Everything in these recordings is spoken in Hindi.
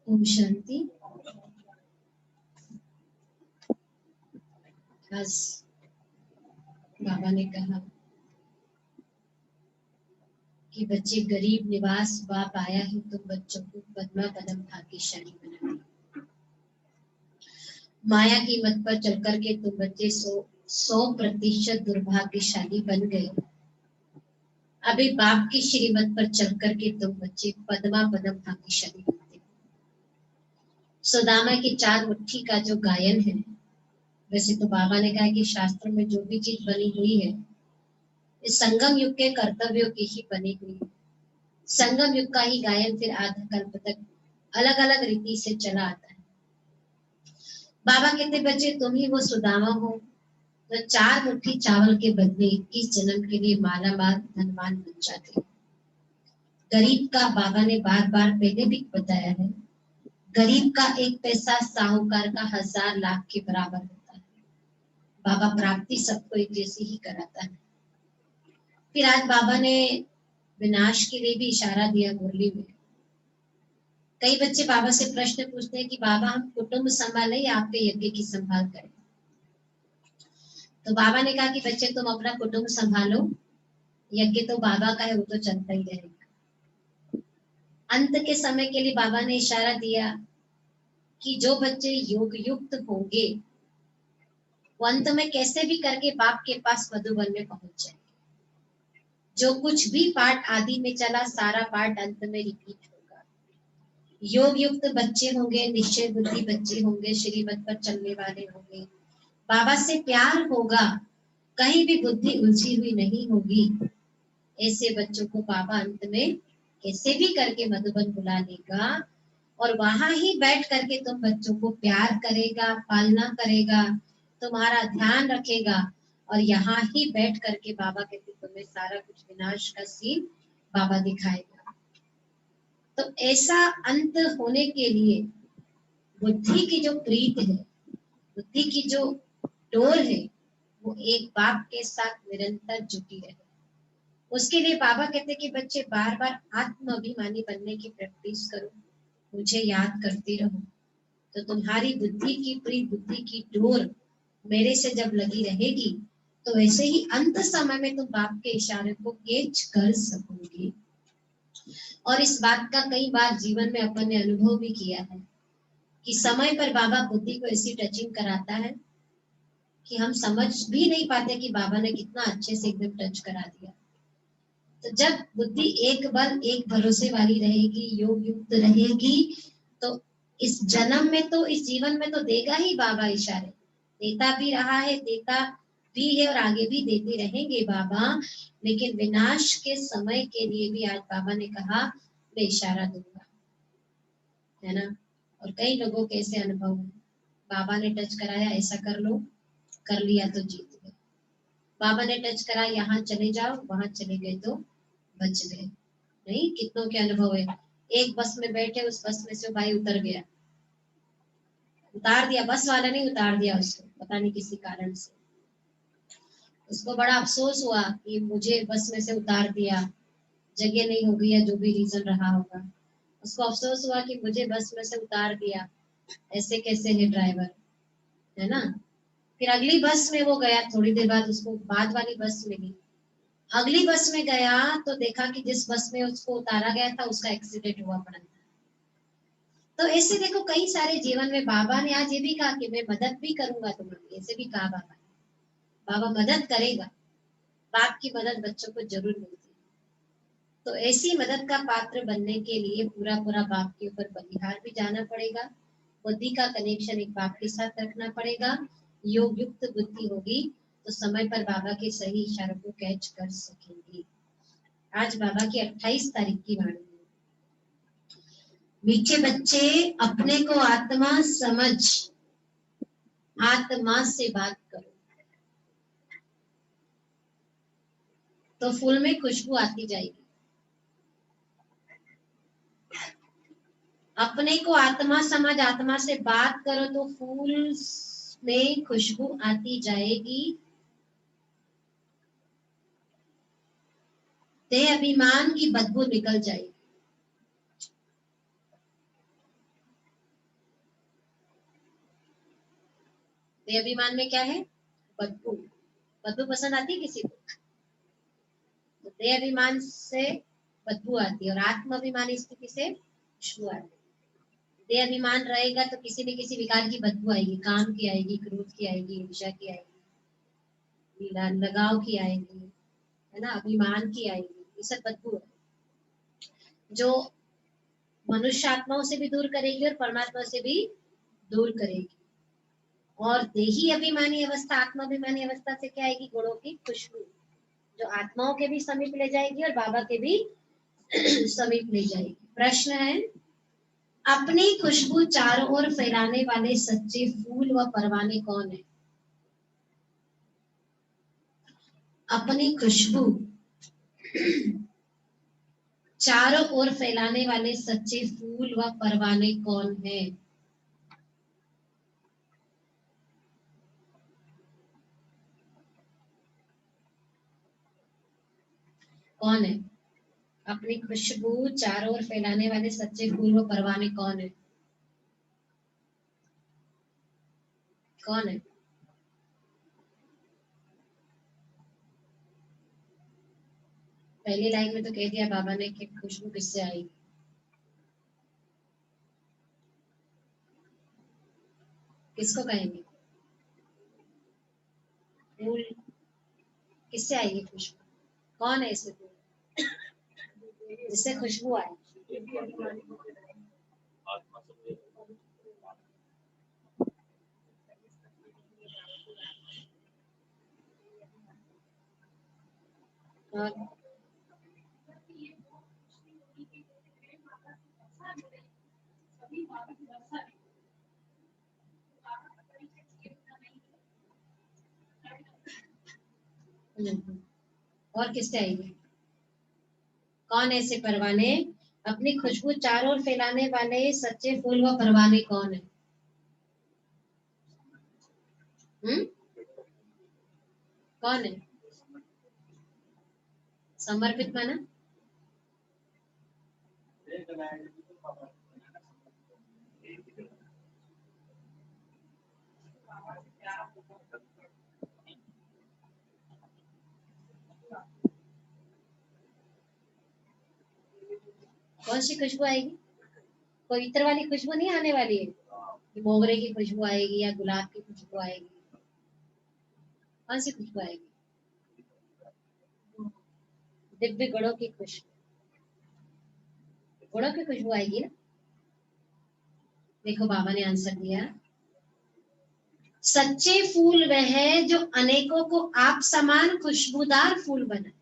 ओम शांति। आज बाबा ने कहा कि बच्चे गरीब निवास बाप आया है तो बच्चों को पद्मा पदम भाग्यशाली बनाना। माया की मत पर चलकर के तुम बच्चे 100% दुर्भाग्यशाली बन गए। अभी बाप की श्रीमत पर चलकर के तुम बच्चे पद्मा पदम भाग्यशाली बनते। सुदामा की 4 मुट्ठी का जो गायन है, वैसे तो बाबा ने कहा कि शास्त्रों में जो भी चीज बनी हुई है इस संगम युग के कर्तव्यों की ही बनी हुई है। संगम युग का ही गायन फिर आधा कल्प तक अलग अलग रीति से चला आता है। बाबा कहते बच्चे तुम ही वो सुदामा हो तो 4 मुट्ठी चावल के बदले 21 जन्म के लिए माला माल धनवान बन जाते। गरीब का बाबा ने बार बार पहले भी बताया है, गरीब का 1 पैसा साहूकार का 1000 लाख के बराबर होता है। बाबा प्राप्ति सबको एक जैसी ही कराता है। फिर आज बाबा ने विनाश के लिए भी इशारा दिया मुरली में। कई बच्चे बाबा से प्रश्न पूछते हैं कि बाबा हम कुटुंब संभाले या आपके यज्ञ की संभाल करें। तो बाबा ने कहा कि बच्चे तुम अपना कुटुंब संभालो, यज्ञ तो बाबा का है, वो तो चलता ही रहेगा। अंत के समय के लिए बाबा ने इशारा दिया कि जो बच्चे योग युक्त होंगे वो अंत में कैसे भी करके बाप के पास मधुबन में पहुंच जाएंगे। जो कुछ भी पाठ आदि में चला सारा पाठ अंत में रिपीट होगा। योग युक्त बच्चे होंगे, निश्चय बुद्धि बच्चे होंगे, श्रीमत पर चलने वाले होंगे, बाबा से प्यार होगा, कहीं भी बुद्धि उलझी हुई नहीं होगी। ऐसे बच्चों को बाबा अंत में कैसे भी करके मधुबन बुला लेगा और वहां ही बैठ करके तुम बच्चों को प्यार करेगा, पालना करेगा, तुम्हारा ध्यान रखेगा और यहाँ ही बैठ करके बाबा कहते तुम्हें सारा कुछ विनाश का सीन बाबा दिखाएगा। तो ऐसा अंत होने के लिए बुद्धि की जो प्रीत है, बुद्धि की जो डोर है, वो एक बाप के साथ निरंतर जुटी रहे। उसके लिए बाबा कहते कि बच्चे बार बार आत्म अभिमानी बनने की प्रैक्टिस करो, मुझे याद करते रहो। तो तुम्हारी बुद्धि की प्रीत, बुद्धि की डोर मेरे से जब लगी रहेगी तो ऐसे ही अंत समय में तुम बाप के इशारे को कैच कर सकोगे। और इस बात का कई बार जीवन में अपन ने अनुभव भी किया है कि समय पर बाबा बुद्धि को ऐसी टचिंग कराता है कि हम समझ भी नहीं पाते कि बाबा ने कितना अच्छे से एकदम टच करा दिया। तो जब बुद्धि एक बल एक भरोसे वाली रहेगी, योग युक्त रहेगी, तो इस जन्म में तो, इस जीवन में तो देगा ही बाबा इशारे, देता भी रहा है, देता भी है और आगे भी देते रहेंगे बाबा। लेकिन विनाश के समय के लिए भी आज बाबा ने कहा मैं इशारा दूंगा, है ना। और कई लोगों के ऐसे अनुभव है, बाबा ने टच कराया ऐसा कर लो, कर लिया तो जीत गए। बाबा ने टच करा यहाँ चले जाओ, वहां चले गए तो बच गए। नहीं, कितनों के अनुभव है। एक बस में बैठे, उस बस में से भाई उतर गया, उतार दिया, बस वाला नहीं उतार दिया उसको, पता नहीं किसी कारण से। उसको बड़ा अफसोस हुआ कि मुझे बस में से उतार दिया, जगह नहीं हो गई या जो भी रीजन रहा होगा। उसको अफसोस हुआ कि मुझे बस में से उतार दिया, ऐसे कैसे है ड्राइवर, है ना। फिर अगली बस में वो गया, थोड़ी देर बाद उसको बाद वाली बस मिली। अगली बस में गया तो देखा कि जिस बस में उसको उतारा गया था उसका एक्सीडेंट हुआ पड़ा था। तो ऐसे देखो कई सारे जीवन में बाबा ने आज ये भी कहा कि मैं मदद भी करूंगा तुम्हारी, ऐसे भी कहा बाबा ने। बाबा मदद करेगा, बाप की मदद बच्चों को जरूर मिलती है। तो ऐसी मदद का पात्र बनने के लिए पूरा पूरा बाप के ऊपर बलिहार भी जाना पड़ेगा, बुद्धि का कनेक्शन एक बाप के साथ रखना पड़ेगा। योग युक्त बुद्धि होगी तो समय पर बाबा के सही इशारों को कैच कर सकेंगे। आज बाबा की 28 तारीख की वाणी है। मीठे बच्चे अपने को आत्मा समझ, आत्मा से बात करो तो फूल में खुशबू आती जाएगी। अपने को आत्मा समझ, आत्मा से बात करो तो फूल में खुशबू आती जाएगी। देह अभिमान की बदबू निकल जाएगी। देह अभिमान में क्या है? बदबू। बदबू पसंद आती है किसी को? तो देह अभिमान से बदबू आती है और आत्म अभिमानी स्थिति से खुशबू आती है। देह अभिमान रहेगा तो किसी न किसी विकार की बदबू आएगी, काम की आएगी, क्रोध की आएगी, ईर्ष्या की आएगी, लगाव की आएगी, है ना, अभिमान की आएगी। ये सब बदबू है जो मनुष्य आत्माओं से भी दूर करेगी और परमात्मा से भी दूर करेगी। और देही अभिमानी अवस्था, आत्माभिमानी अवस्था से क्या आएगी? गुणों की खुशबू, जो आत्माओं के भी समीप ले जाएगी और बाबा के भी समीप ले जाएगी। प्रश्न है, अपनी खुशबू चारों ओर फैलाने वाले सच्चे फूल व परवाने कौन है? अपनी खुशबू चारों ओर फैलाने वाले सच्चे फूल व परवाने कौन है? कौन है? अपनी खुशबू चारों ओर फैलाने वाले सच्चे फूल व परवाने कौन है? कौन है? पहली लाइन में तो कह दिया बाबा ने कि खुशबू किससे आएगी। किसको कहेंगे? फूल किससे आएगी खुशबू? कौन है इसमें फूल जिससे खुशबू आए? और और किससे आएगी? कौन ऐसे परवाने? अपनी खुशबू चारों ओर फैलाने वाले सच्चे फूल व परवाने कौन है? हम्म? कौन है? समर्पित माना? कौन सी खुशबू आएगी? कोई इत्र वाली खुशबू नहीं आने वाली है कि मोगरे की खुशबू आएगी या गुलाब की खुशबू आएगी। कौन सी खुशबू आएगी? दिव्य गुणों की खुशबू। गुणों की खुशबू आएगी ना। देखो बाबा ने आंसर दिया, सच्चे फूल वह है जो अनेकों को आप समान खुशबूदार फूल बनाए।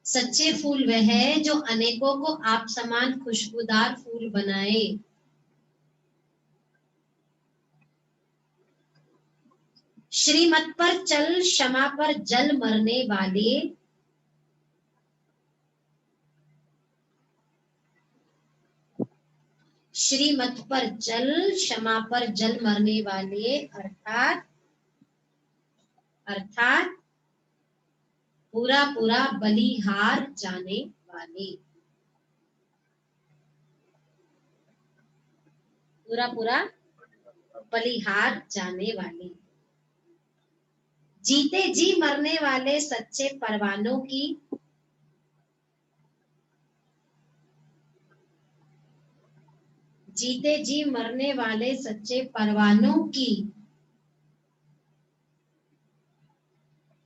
सच्चे फूल वह है जो अनेकों को आप समान खुशबूदार फूल बनाए। श्रीमत पर चल क्षमा पर जल मरने वाले, श्रीमत पर जल क्षमा पर जल मरने वाले अर्थात पूरा पूरा बलिहार जाने वाले, पूरा पूरा बलिहार जाने वाले, जीते जी मरने वाले सच्चे परवानों की, जीते जी मरने वाले सच्चे परवानों की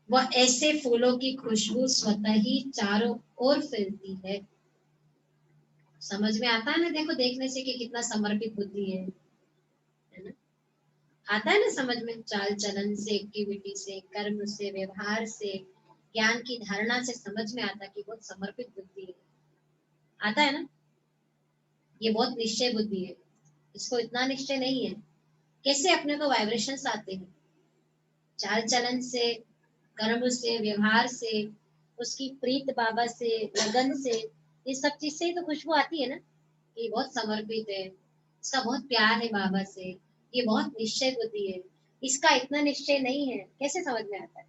वह ऐसे फूलों की खुशबू स्वतः ही चारों ओर फैलती है। समझ में आता है ना? देखो देखने से कि कितना समर्पित बुद्धि है ना? आता है ना समझ में? चाल चलन से, एक्टिविटी से, कर्म से, व्यवहार से, ज्ञान की धारणा से समझ में आता कि बहुत समर्पित बुद्धि है। आता है ना? ये बहुत निश्चय बुद्धि है। इसको इतना निश्चय नहीं है। कैसे अपने को वाइब्रेशंस आते हैं चाल चलन से, कर्म से, व्यवहार से, उसकी प्रीत बाबा से, लगन से, ये सब चीज से ही तो खुशबू आती है ना। ये बहुत समर्पित है, इसका बहुत प्यार है बाबा से, ये बहुत निश्चय बुद्धि है। इसका इतना निश्चय नहीं है। कैसे समझ में आता है?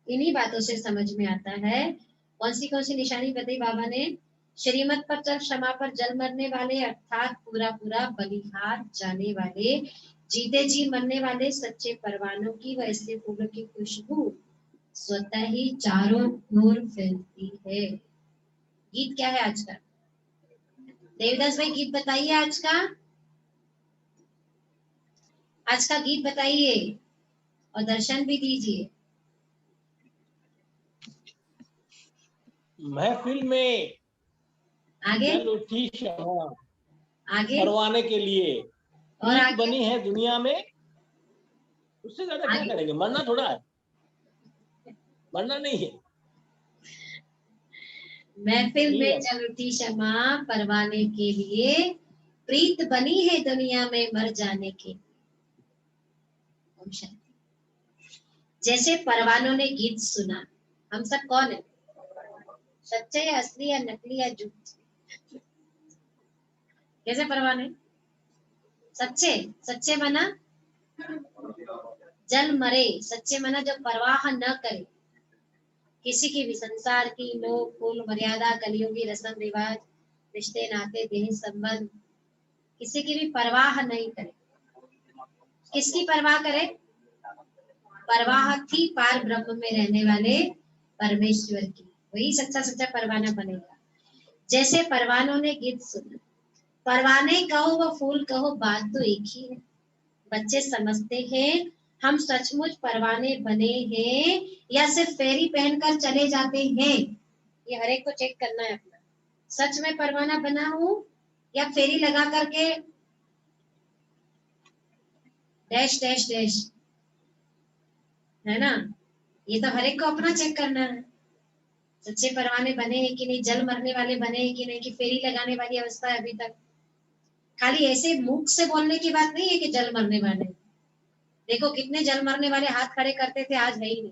इन्हीं बातों से समझ में आता है। कौन सी निशानी बताई बाबा ने? श्रीमत पर चल, क्षमा पर जल मरने वाले, अर्थात पूरा पूरा बलिहार जाने वाले, जीते जी मरने वाले सच्चे परवानों की वैसे फूलों की खुशबू स्वतः ही चारों ओर फैलती है। गीत क्या है आज का? देवदास भाई गीत बताइए आज का। आज का गीत बताइए और दर्शन भी दीजिए। महफिल में आगे चल उठी शमा आगे परवाने के लिए, और प्रीत आगे बनी है दुनिया में। उससे ज्यादा क्या आगे करेंगे? मरना थोड़ा है, मरना नहीं है। महफिल में क्लियर। चल उठी शमा परवाने के लिए, प्रीत बनी है दुनिया में मर जाने के। ओम शांति। जैसे परवानों ने गीत सुना, हम सब कौन है? सच्चे या असली या नकली या झूठ? कैसे परवाने? सच्चे। सच्चे मना जल मरे, सच्चे मना जो परवाह न करे किसी की भी, संसार की, लोग कुल मर्यादा, कलियों की रस्म रिवाज, रिश्ते नाते देह संबंध, किसी की भी परवाह नहीं करे। किसकी परवाह करे? परवाह थी पार ब्रह्म में रहने वाले परमेश्वर की, वही सच्चा सच्चा परवाना बनेगा। जैसे परवानों ने गीत सुना, परवाने कहो व फूल कहो, बात तो एक ही है। बच्चे समझते हैं हम सचमुच परवाने बने हैं या सिर्फ फेरी पहनकर चले जाते हैं। ये हर एक को चेक करना है अपना, सच में परवाना बना हूं या फेरी लगा करके डैश डैश डैश, है ना? ये तो हर एक को अपना चेक करना है। सच्चे परवाने बने हैं कि नहीं, जल मरने वाले बने हैं कि नहीं, कि फेरी लगाने वाली अवस्था है अभी तक। खाली ऐसे मुख से बोलने की बात नहीं है कि जल मरने वाले। देखो कितने जल मरने वाले हाथ खड़े करते थे, आज है ही नहीं।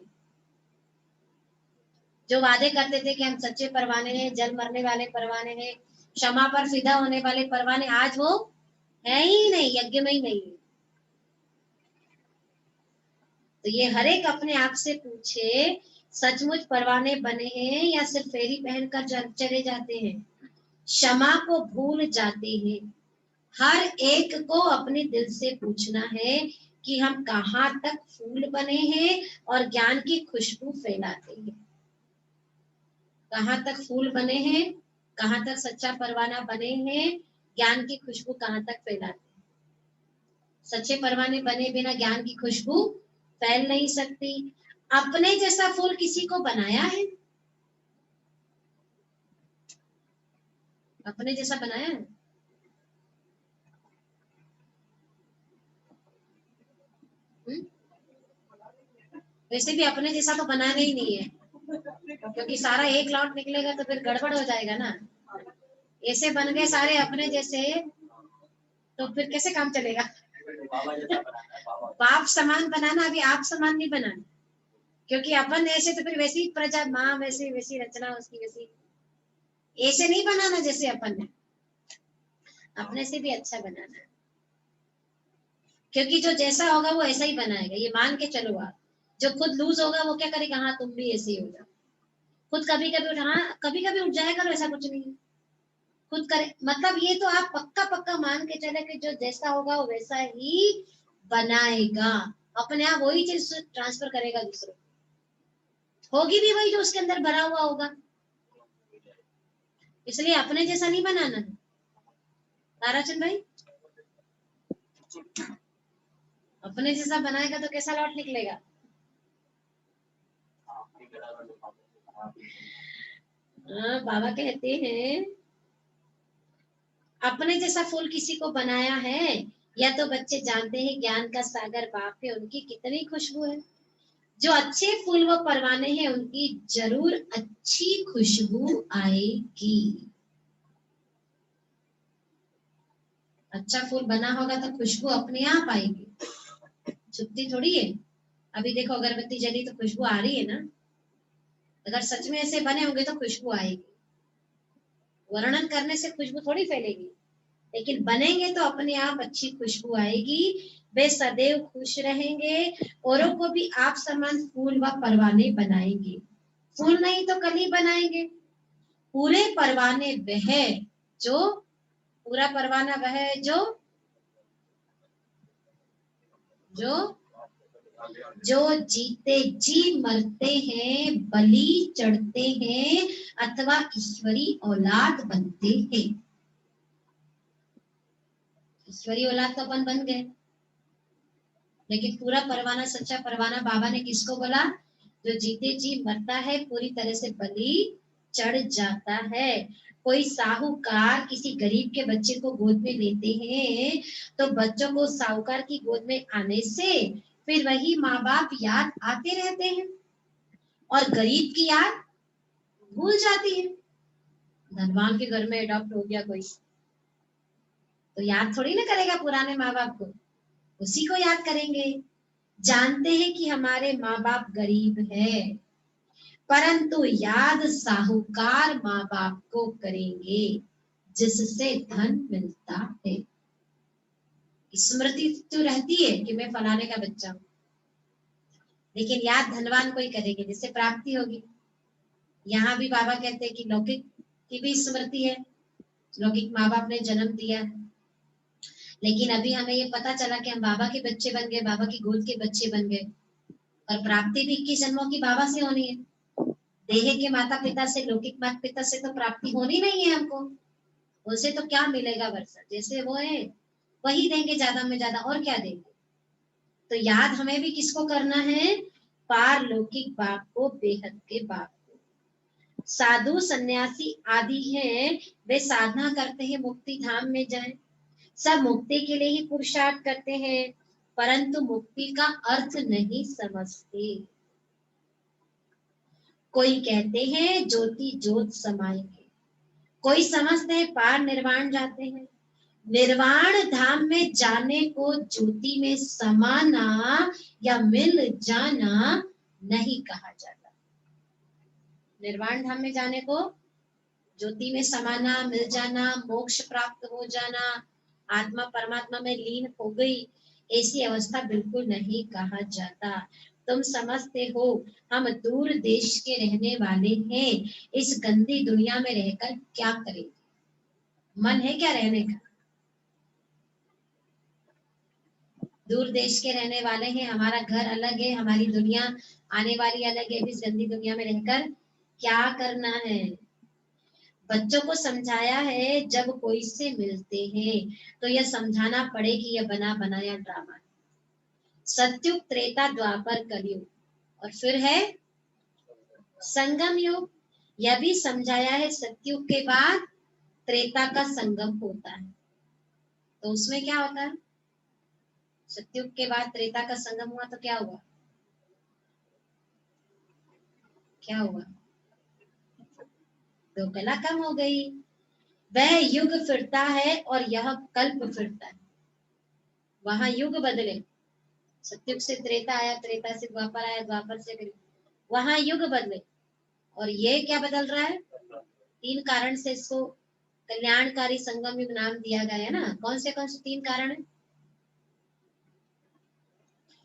जो वादे करते थे कि हम सच्चे परवाने हैं, जल मरने वाले परवाने हैं, क्षमा पर फिदा होने वाले परवाने, आज वो है ही नहीं, यज्ञ में ही नहीं है। तो ये हर एक अपने आप से पूछे, सचमुच परवाने बने हैं या सिर्फ फेरी पहनकर चले जाते हैं, क्षमा को भूल जाते हैं। हर एक को अपने दिल से पूछना है कि हम कहाँ तक फूल बने हैं और ज्ञान की खुशबू फैलाते हैं। कहाँ तक फूल बने हैं, कहाँ तक सच्चा परवाना बने हैं, ज्ञान की खुशबू कहाँ तक फैलाते हैं। सच्चे परवाने बने बिना ज्ञान की खुशबू फैल नहीं सकती। अपने जैसा फूल किसी को बनाया है? अपने जैसा बनाया है? वैसे भी अपने जैसा तो बनाना ही नहीं है, क्योंकि सारा एक लौट निकलेगा तो फिर गड़बड़ हो जाएगा ना। ऐसे बन गए सारे अपने जैसे तो फिर कैसे काम चलेगा? बाप समान बनाना, अभी आप समान नहीं बनाना, क्योंकि अपन ऐसे तो फिर वैसी प्रजा, माँ वैसी वैसी रचना उसकी वैसी, ऐसे नहीं बनाना जैसे अपन ने, अपने से भी अच्छा बनाना है। क्योंकि जो जैसा होगा वो ऐसा ही बनाएगा, ये मान के चलो आप। जो खुद लूज होगा वो क्या करेगा? हाँ तुम भी ऐसे ही हो जाओ। खुद कभी कभी उठ, हाँ कभी कभी उठ जाएगा तो ऐसा कुछ नहीं है, खुद करे। मतलब ये तो आप पक्का पक्का मान के चले कि जो जैसा होगा वो वैसा ही बनाएगा, अपने आप वही चीज ट्रांसफर करेगा दूसरों, होगी भी वही जो उसके अंदर भरा हुआ होगा। इसलिए अपने जैसा नहीं बनाना है। ताराचंद भाई, अपने जैसा बनाएगा तो कैसा लौट निकलेगा? बाबा कहते हैं अपने जैसा फूल किसी को बनाया है या तो बच्चे जानते हैं ज्ञान का सागर बाप है, उनकी कितनी खुशबू है। जो अच्छे फूल वो परवाने हैं उनकी जरूर अच्छी खुशबू आएगी। अच्छा फूल बना होगा तो खुशबू अपने आप आएगी, छुपती थोड़ी है। अभी देखो अगरबत्ती जली तो खुशबू आ रही है ना, अगर सच में ऐसे बने होंगे तो खुशबू आएगी। वर्णन करने से खुशबू थोड़ी फैलेगी, लेकिन बनेंगे तो अपने आप अच्छी खुशबू आएगी। वे सदैव खुश रहेंगे, औरों को भी आप समान फूल व परवाने बनाएंगे। फूल नहीं तो कली बनाएंगे। पूरे परवाने वह जो, पूरा परवाना वह जो जो जो जीते जी मरते हैं, बलि चढ़ते हैं अथवा ईश्वरी औलाद बनते हैं। ईश्वरी औलाद तो अपन बन गए, लेकिन पूरा परवाना, सच्चा परवाना बाबा ने किसको बोला? जो जीते जी मरता है, पूरी तरह से बलि चढ़ जाता है। कोई साहूकार किसी गरीब के बच्चे को गोद में लेते हैं, तो बच्चों को साहूकार की गोद में आने से फिर वही माँ बाप याद आते रहते हैं और गरीब की याद भूल जाती है। धनवान के घर में अडॉप्ट हो गया कोई, तो याद थोड़ी ना करेगा पुराने माँ बाप को, उसी को याद करेंगे। जानते हैं कि हमारे माँ बाप गरीब है, परंतु याद साहूकार माँ बाप को करेंगे जिससे धन मिलता है। स्मृति तो रहती है कि मैं फलाने का बच्चा हूं, लेकिन याद धनवान को ही करेंगे जिससे प्राप्ति होगी। यहाँ भी बाबा कहते हैं कि लौकिक की भी स्मृति है, लौकिक माँ बाप ने जन्म दिया, लेकिन अभी हमें ये पता चला कि हम बाबा के बच्चे बन गए, बाबा की गोद के बच्चे बन गए, और प्राप्ति भी 21 जन्मों की बाबा से होनी है। देह के माता पिता से, लौकिक माता पिता से तो प्राप्ति होनी नहीं है हमको, उनसे तो क्या मिलेगा वर्षा, जैसे वो है वही देंगे, ज्यादा में ज्यादा, और क्या देंगे। तो याद हमें भी किसको करना है? पारलौकिक बाप को, बेहद के बाप को। साधु सन्यासी आदि हैं, वे साधना करते हैं मुक्ति धाम में जाएं, सब मुक्ति के लिए ही पुरुषार्थ करते हैं, परंतु मुक्ति का अर्थ नहीं समझते। कोई कहते हैं ज्योति ज्योत समाएंगे, कोई समझते हैं पार निर्वाण जाते हैं। निर्वाण धाम में जाने को ज्योति में समाना या मिल जाना नहीं कहा जाता। निर्वाण धाम में जाने को ज्योति में समाना, मिल जाना, मोक्ष प्राप्त हो जाना, आत्मा परमात्मा में लीन हो गई, ऐसी अवस्था बिल्कुल नहीं कहा जाता। तुम समझते हो हम दूर देश के रहने वाले हैं, इस गंदी दुनिया में रहकर क्या करेंगे? मन है क्या रहने का? दूर देश के रहने वाले हैं, हमारा घर अलग है, हमारी दुनिया आने वाली अलग है, इस गंदी दुनिया में रहकर क्या करना है? बच्चों को समझाया है जब कोई से मिलते हैं तो यह समझाना पड़े कि यह बना बनाया ड्रामा है। सत्युग, त्रेता, द्वापर, कलयुग, और फिर है संगम युग। यह भी समझाया है सत्युग के बाद त्रेता का संगम होता है। तो उसमें क्या होता है? सत्युग के बाद त्रेता का संगम हुआ तो क्या हुआ? क्या हुआ? तो कला कम हो गई। वह युग फिरता है और यह कल्प फिरता है। वहां युग बदले, सत्युग से त्रेता आया, त्रेता से द्वापर आया, द्वापर से कलयुग, वहां युग बदले, और ये क्या बदल रहा है? 3 कारण से इसको कल्याणकारी संगम युग नाम दिया गया है ना। कौन से 3 कारण है?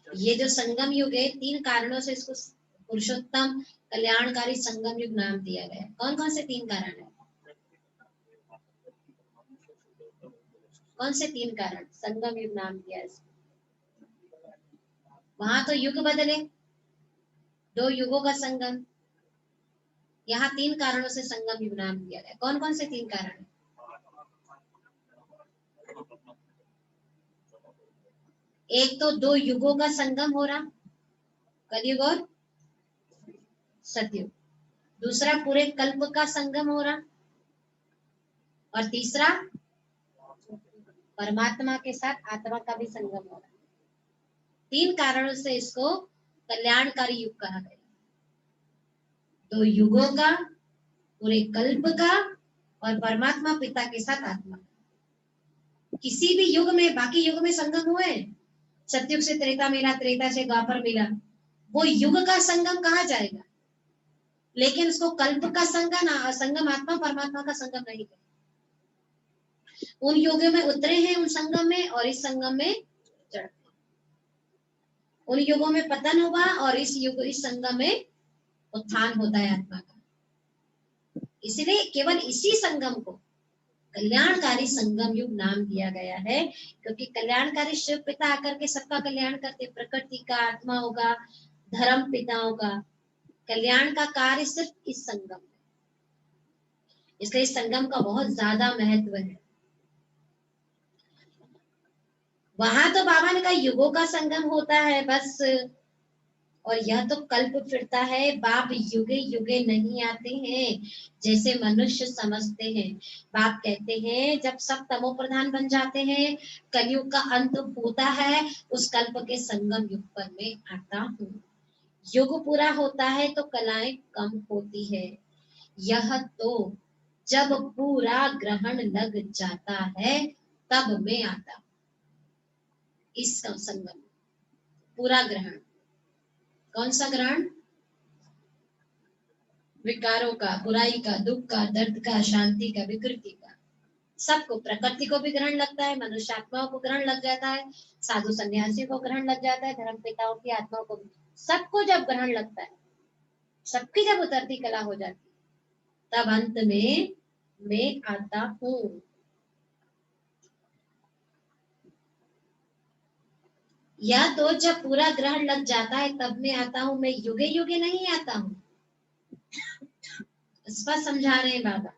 ये जो संगम युग है, 3 कारणों से इसको पुरुषोत्तम कल्याणकारी संगम युग नाम दिया गया है। कौन कौन से 3 कारण है? कौन से 3 कारण संगम युग नाम दिया है? वहां तो युग बदले, 2 युगों का संगम, यहाँ 3 कारणों से संगम युग नाम दिया गया। कौन कौन से 3 कारण है? एक तो 2 युगों का संगम हो रहा, कलयुग और सतयुग। दूसरा पूरे कल्प का संगम हो रहा, और तीसरा परमात्मा के साथ आत्मा का भी संगम हो रहा। 3 कारणों से इसको कल्याणकारी युग कहा गया। 2 युगों का, पूरे कल्प का, और परमात्मा पिता के साथ आत्मा। किसी भी युग में, बाकी युग में संगम हुए, सतयुग से त्रेता मिला, त्रेता से द्वापर मिला, वो युग का संगम कहा जाएगा, लेकिन उसको कल्प का संगम आत्मा परमात्मा का संगम नहीं कहेगा। उन युगों में उतरे हैं उन संगम में, और इस संगम में चढ़ते। उन युगों में पतन हुआ और इस संगम में उत्थान होता है आत्मा का। इसलिए केवल इसी संगम को कल्याणकारी संगम युग नाम दिया गया है, क्योंकि कल्याणकारी शिव पिता आकर के सबका कल्याण करते, प्रकृति का, आत्माओं का, धर्म पिताओं का कल्याण का कार्य सिर्फ इस संगम में। इसलिए इस संगम का बहुत ज्यादा महत्व है। वहां तो बाबा ने कहा युगों का संगम होता है बस, और यह तो कल्प फिरता है, बाप युगे युगे नहीं आते हैं जैसे मनुष्य समझते हैं। बाप कहते हैं जब सब तमो प्रधान बन जाते हैं, कलयुग का अंत होता है, उस कल्प के संगम युग पर मैं आता हूँ। युग पूरा होता है तो कलाएं कम होती है, यह तो जब पूरा ग्रहण लग जाता है तब मैं आता। इस संगम पूरा ग्रहण, कौन सा ग्रहण? विकारों का, बुराई का, दुख का, दर्द का, शांति का, विकृति का, सबको। प्रकृति को भी ग्रहण लगता है, मनुष्य आत्माओं को ग्रहण लग जाता है, साधु सन्यासी को ग्रहण लग जाता है, धर्म पिताओं की आत्माओं को भी, सबको जब ग्रहण लगता है, सबकी जब उतरती कला हो जाती, तब अंत में मैं आता हूँ। या तो जब पूरा ग्रहण लग जाता है तब मैं आता हूँ, मैं युगे युगे नहीं आता हूँ। स्पष्ट समझा रहे हैं बाबा।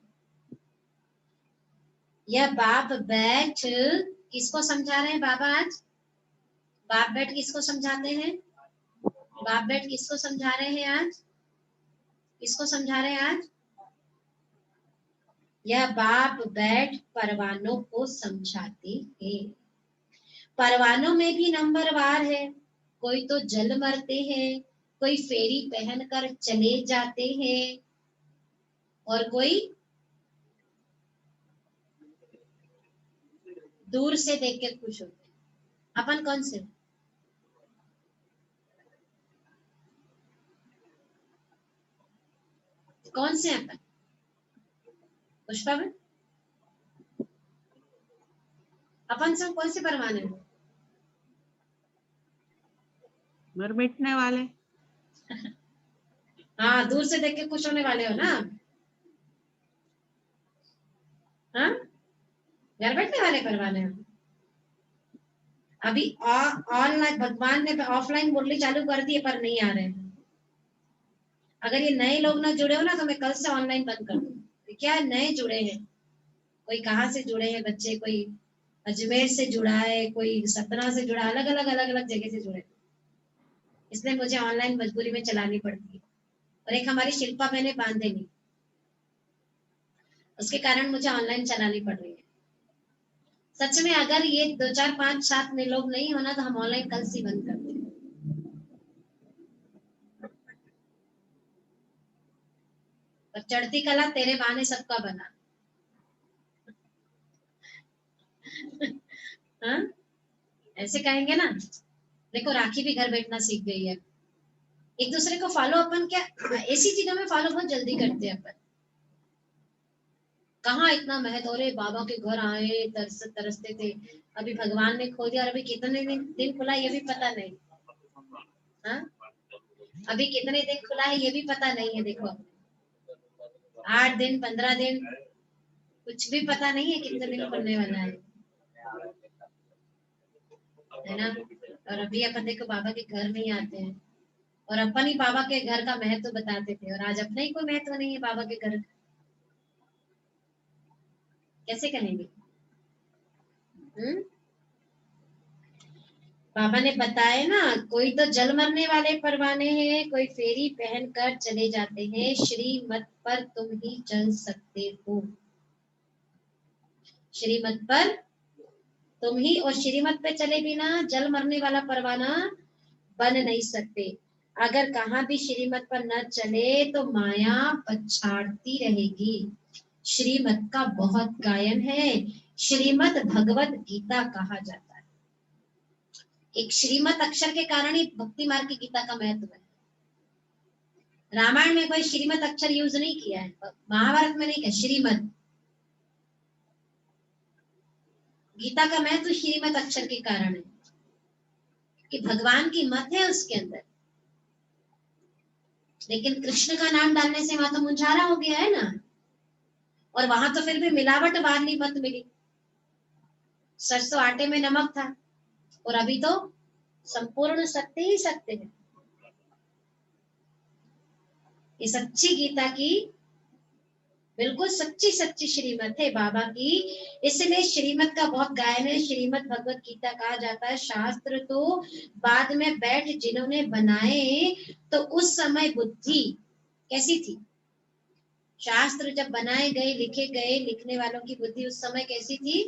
यह बाप बैठ किसको समझा रहे हैं बाबा आज? बाप बैठ किसको समझाते हैं? बाप बैठ किसको समझा रहे हैं आज? किसको समझा रहे हैं आज? यह बाप बैठ परवानों को समझाते हैं। परवानों में भी नंबरवार है, कोई तो जल मरते हैं, कोई फेरी पहनकर चले जाते हैं, और कोई दूर से देख के खुश होते हैं। अपन कौन से? कौन से अपन? पुष्पा में अपन सब कौन से परवाने हैं? मर मिटने वाले। हाँ, दूर से देख के खुश होने वाले हो ना? हाँ, घर बैठने वाले परवाने हो। अभी ऑनलाइन भगवान ने ऑफलाइन मुरली चालू कर दी है पर नहीं आ रहे हैं। अगर ये नए लोग ना जुड़े हो ना तो मैं कल से ऑनलाइन बंद कर दूँ। क्या नए जुड़े हैं, कोई कहाँ से जुड़े हैं बच्चे, कोई अजमेर से जुड़ा है, कोई सतना से जुड़ा, अलग अलग जगह से जुड़े, इसलिए मुझे ऑनलाइन मजबूरी में चलानी पड़ती है। और एक हमारी शिल्पा बहने बांधे नहीं, उसके कारण मुझे ऑनलाइन चलानी पड़ रही है। सच में अगर ये 2 4 5 7 में लोग नहीं होना तो हम ऑनलाइन कल से बंद कर दें। और चढ़ती कला तेरे बहाने सबका बना। हाँ, ऐसे कहेंगे ना। देखो राखी भी घर बैठना सीख गई है, एक दूसरे को फॉलो अपन क्या ऐसी चीजों में फॉलो बहुत जल्दी करते हैं अपन। कहाँ इतना महत्व, अरे बाबा के घर आए तरसते थे, अभी भगवान ने खो दिया, और अभी कितने दिन खुला ये भी पता नहीं। हाँ, अभी कितने दिन खुला है ये भी पता नहीं है। देखो 8 दिन 15 दिन, कुछ भी पता नहीं है कितने दिन खुलने वाला है ना। और अभी अपन देखो बाबा के घर नहीं आते हैं, और अपन ही बाबा के घर का महत्व बताते थे, और आज अपना ही कोई महत्व नहीं है बाबा के घर। कैसे कहेंगे? बाबा ने बताया ना, कोई तो जल मरने वाले परवाने हैं, कोई फेरी पहन कर चले जाते हैं, श्रीमत पर तुम ही चल सकते हो। श्रीमत पर तुम ही, और श्रीमत पे चले बिना जल मरने वाला परवाना बन नहीं सकते। अगर कहाँ भी श्रीमत पर न चले तो माया पछाड़ती रहेगी। श्रीमत का बहुत गायन है, श्रीमत भगवत गीता कहा जाता है। एक श्रीमत अक्षर के कारण ही भक्ति मार्ग की गीता का महत्व है। रामायण में कोई श्रीमत अक्षर यूज नहीं किया है, महाभारत में नहीं किया श्रीमत। गीता का महत्व श्रीमत अक्षर के कारण है। कि भगवान की मत है उसके अंदर, लेकिन कृष्ण का नाम डालने से वहां तो मुंझारा हो गया है ना। और वहां तो फिर भी मिलावट वाली मत मिली, सरसों आटे में नमक था, और अभी तो संपूर्ण सत्य ही सत्य है। ये सच्ची गीता की बिल्कुल सच्ची सच्ची श्रीमत है बाबा की। इसलिए श्रीमत का बहुत गायन है। श्रीमत भगवत गीता कहा जाता है। शास्त्र तो बाद में बैठ जिन्होंने बनाए, तो उस समय बुद्धि कैसी थी? शास्त्र जब बनाए गए, लिखे गए, लिखने वालों की बुद्धि उस समय कैसी थी?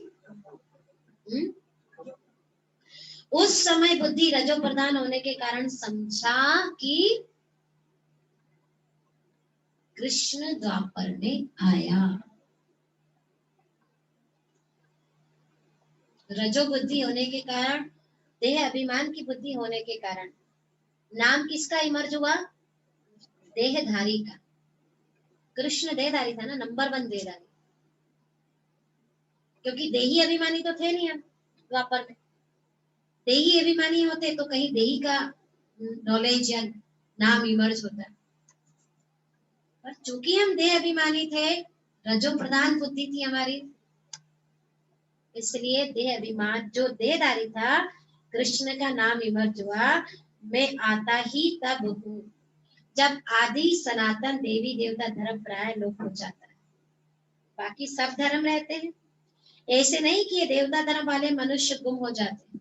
उस समय बुद्धि रजो प्रधान होने के कारण समझा कि कृष्ण द्वापर में आया। रजो बुद्धि होने के कारण, देह अभिमान की बुद्धि होने के कारण नाम किसका इमर्ज हुआ? देहधारी का। कृष्ण देहधारी था ना, नंबर 1 देहधारी, क्योंकि देही अभिमानी तो थे नहीं हम द्वापर में। देही अभिमानी होते तो कहीं देही का नॉलेज या नाम इमर्ज होता है, पर चूंकि हम देह अभिमानी थे, रजो प्रधान बुद्धि थी हमारी, इसलिए देह अभिमान जो देहधारी था, कृष्ण का नाम इमर्ज हुआ। मैं आता ही तब हूँ जब आदि सनातन देवी देवता धर्म प्राय लोप हो जाता है। बाकी सब धर्म रहते हैं, ऐसे नहीं कि ये देवता धर्म वाले मनुष्य गुम हो जाते हैं।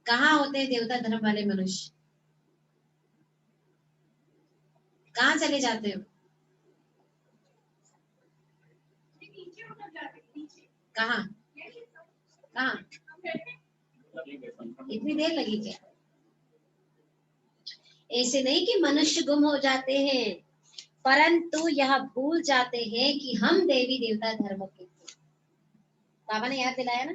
कहाँ होते हैं देवता धर्म वाले मनुष्य? कहाँ चले जाते हो? कहाँ कहाँ? इतनी देर लगी क्या? ऐसे नहीं कि मनुष्य गुम हो जाते हैं, परंतु यह भूल जाते हैं कि हम देवी देवता धर्म के थे। बाबा ने याद दिलाया ना,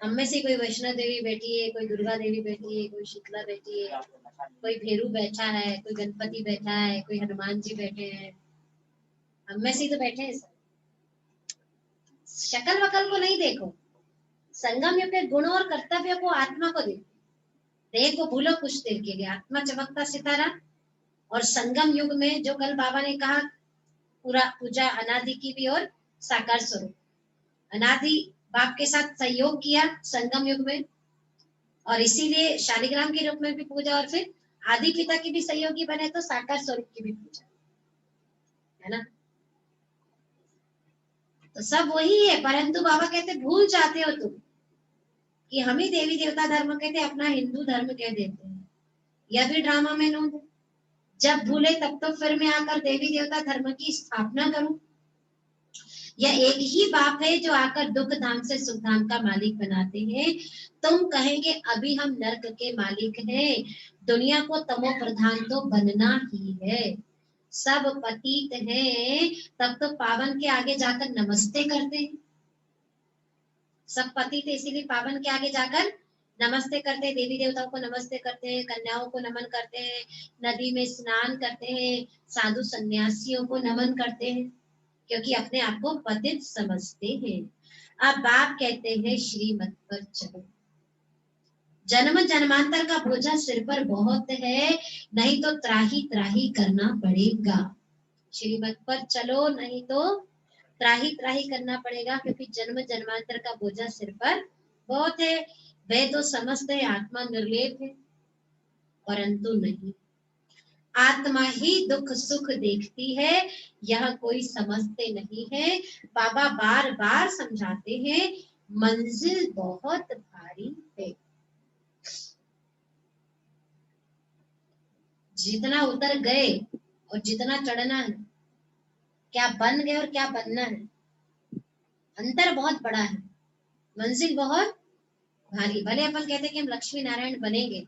हम में से कोई वैष्णो देवी बैठी है, कोई दुर्गा देवी बैठी है, कोई शीतला बैठी है, कोई भेरू बैठा है, कोई गणपति बैठा है, कोई हनुमान जी बैठे हैं। हम में से तो बैठे हैं सब। शक्ल वकल को नहीं देखो, संगम युग के गुणों और कर्तव्य को, आत्मा को देखो। देह को भूलो कुछ देर के लिए, आत्मा चमकता सितारा। और संगम युग में जो कल बाबा ने कहा, पूरा पूजा अनादि की भी और साकार स्वरूप, अनादि बाप के साथ सहयोग किया संगम युग में, और इसीलिए शालिग्राम के रूप में भी पूजा, और फिर आदि पिता की भी सहयोगी बने तो साकार स्वरूप की भी पूजा, है ना। तो सब वही है, परंतु बाबा कहते भूल जाते हो तुम कि हम ही देवी देवता धर्म कहते, अपना हिंदू धर्म कह देते हैं। यह भी ड्रामा में नोट है। जब भूले तब तो फिर मैं आकर देवी देवता धर्म की स्थापना करूं। यह एक ही बाप है जो आकर दुख धाम से सुख धाम का मालिक बनाते हैं। तुम कहेंगे अभी हम नर्क के मालिक हैं। दुनिया को तमो प्रधान तो बनना ही है। सब पतित हैं, तब तो पावन के आगे जाकर नमस्ते करते हैं। सब पतित है, इसीलिए पावन के आगे जाकर नमस्ते करते हैं। देवी देवताओं को नमस्ते करते हैं, कन्याओं को नमन करते हैं, नदी में स्नान करते हैं, साधु सन्यासियों को नमन करते हैं, क्योंकि अपने आप को पतित समझते हैं। अब बाप कहते हैं श्रीमत पर चलो। जन्म जन्मांतर का बोझा सिर पर बहुत है, नहीं तो त्राही त्राही करना पड़ेगा। श्रीमत पर चलो, नहीं तो त्राही त्राही करना पड़ेगा, क्योंकि जन्म जन्मांतर का बोझा सिर पर बहुत है। वे तो समझते हैं आत्मा निर्लेप है, परंतु नहीं, आत्मा ही दुख सुख देखती है, यह कोई समझते नहीं है। बाबा बार बार समझाते हैं, मंजिल बहुत भारी है। जितना उतर गए और जितना चढ़ना है, क्या बन गए और क्या बनना है, अंतर बहुत बड़ा है। मंजिल बहुत भारी। भले अपन कहते हैं कि हम लक्ष्मी नारायण बनेंगे,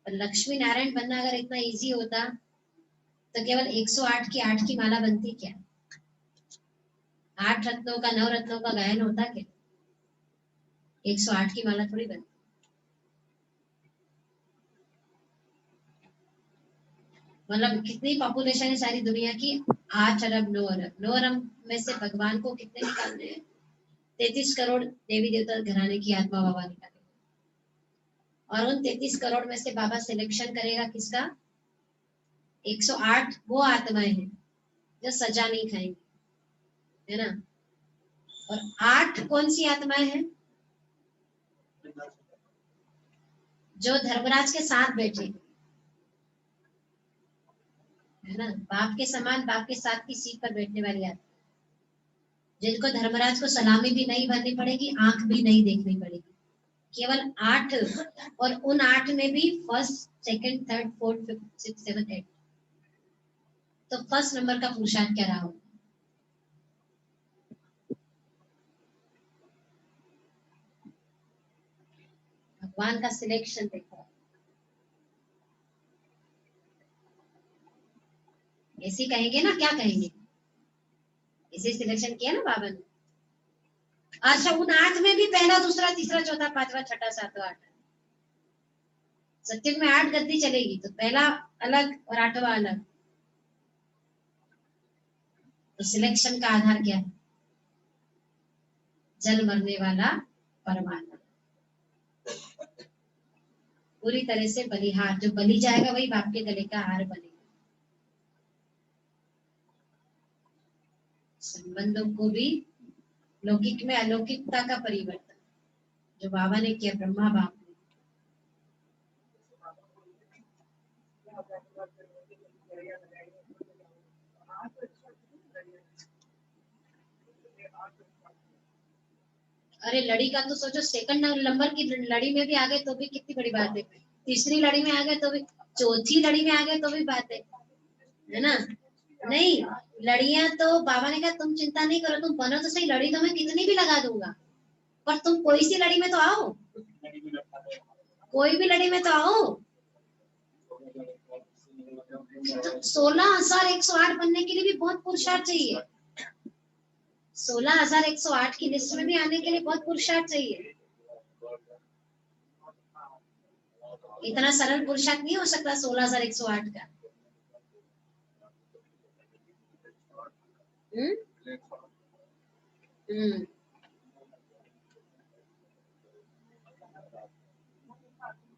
पर लक्ष्मी नारायण बनना अगर इतना इजी होता तो केवल 108 की 8 की माला बनती क्या? 8 रत्नों का 9 रत्नों का गायन होता क्या? 108 की माला थोड़ी बनती। मतलब कितनी पॉपुलेशन है सारी दुनिया की? 8 अरब 9 अरब। 9 अरब में से भगवान को कितने निकालने हैं? 33 करोड़ देवी देवता घराने की आत्मा बाबा निकालेगा, और उन 33 करोड़ में से बाबा सिलेक्शन करेगा किसका? 108 वो आत्माएं हैं जो सजा नहीं खाएंगी, है ना। और 8 कौन सी आत्माएं हैं? जो धर्मराज के साथ बैठे, है ना, बाप के समान, बाप के साथ की सीट पर बैठने वाली आत्मा, जिनको धर्मराज को सलामी भी नहीं भरनी पड़ेगी, आंख भी नहीं देखनी पड़ेगी। केवल 8, और उन 8 में भी first, second, third, fourth, fifth, six, seven, 8। तो फर्स्ट नंबर का पुरुषार्थ क्या रहा होगा? भगवान का सिलेक्शन देखो, ऐसे कहेंगे ना, क्या कहेंगे? इसे सिलेक्शन किया ना बाबा ने। अच्छा, उन 8 में भी पहला, दूसरा, तीसरा, चौथा, पांचवा, छठा, सातवां, आठवां। सत्युग में 8 गद्दी चलेगी, तो पहला अलग और 8वां अलग। तो सिलेक्शन का आधार क्या है? जल मरने वाला परमात्मा, पूरी तरह से बलिहार। जो बलि जाएगा वही बाप के गले का हार बनेगा। संबंधों को भी लौकिक में अलौकिकता का परिवर्तन जो बाबा ने किया, ब्रह्मा बाप ने। अरे लड़ी का तो सोचो, सेकंड नंबर की लड़ी में भी आ गए तो भी कितनी बड़ी बात है, तीसरी लड़ी में आ गए तो भी, चौथी लड़ी में आ गए तो भी बात है ना। नहीं, लड़ियां तो बाबा ने कहा तुम चिंता नहीं करो, तुम बनो तो सही, लड़ी तो मैं कितनी भी लगा दूंगा, पर तुम कोई सी लड़ी में तो आओ, कोई भी लड़ी में तो आओ। तो 16,108 बनने के लिए भी बहुत पुरुषार्थ चाहिए। 16,108 की लिस्ट में भी आने के लिए बहुत पुरुषार्थ चाहिए। इतना सरल पुरुषार्थ नहीं हो सकता 16,108 का। हम्म।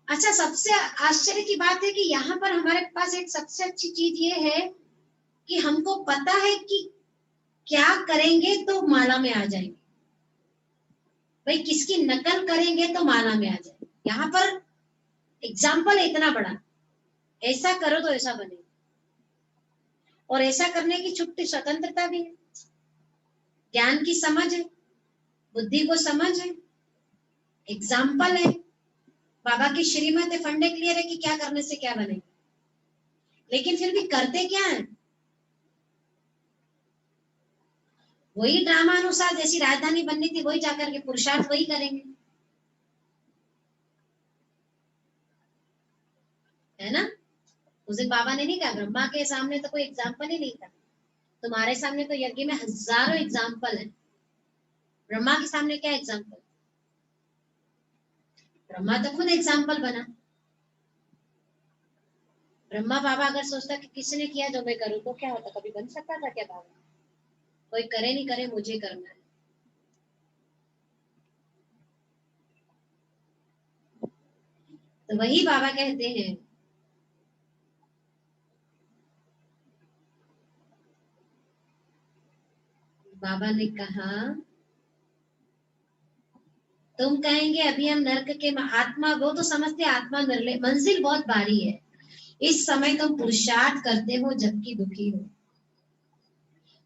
अच्छा, सबसे आश्चर्य की बात है कि यहाँ पर हमारे पास एक सबसे अच्छी चीज ये है कि हमको पता है कि क्या करेंगे तो माला में आ जाएंगे, भाई किसकी नकल करेंगे तो माला में आ जाएंगे। यहाँ पर एग्जाम्पल है इतना बड़ा, ऐसा करो तो ऐसा बनेगा, और ऐसा करने की छुट्टी स्वतंत्रता भी है, ज्ञान की समझ है, बुद्धि को समझ है, एग्जाम्पल है, बाबा की श्रीमत है, फंडे क्लियर है कि क्या करने से क्या बनेगा। लेकिन फिर भी करते क्या है? वही ड्रामा अनुसार जैसी राजधानी बननी थी वही जाकर के पुरुषार्थ वही करेंगे, है ना। उस दिन बाबा ने नहीं कहा, ब्रह्मा के सामने तो कोई एग्जाम्पल ही नहीं था, तुम्हारे सामने तो यज्ञ में हजारों एग्जाम्पल है, ब्रह्मा के सामने क्या एग्जाम्पल? ब्रह्मा तो खुद एग्जाम्पल बना। ब्रह्मा बाबा अगर सोचता कि किसने किया जो मैं करूं तो क्या होता, कभी बन सकता था क्या बाबा? कोई करे नहीं करे, मुझे करना है। तो वही बाबा कहते हैं, बाबा ने कहा तुम कहेंगे अभी हम नर्क के आत्मा, वो तो समझते आत्मा निर्लय, मंजिल बहुत भारी है, इस समय तुम पुरुषार्थ करते हो जबकि दुखी हो,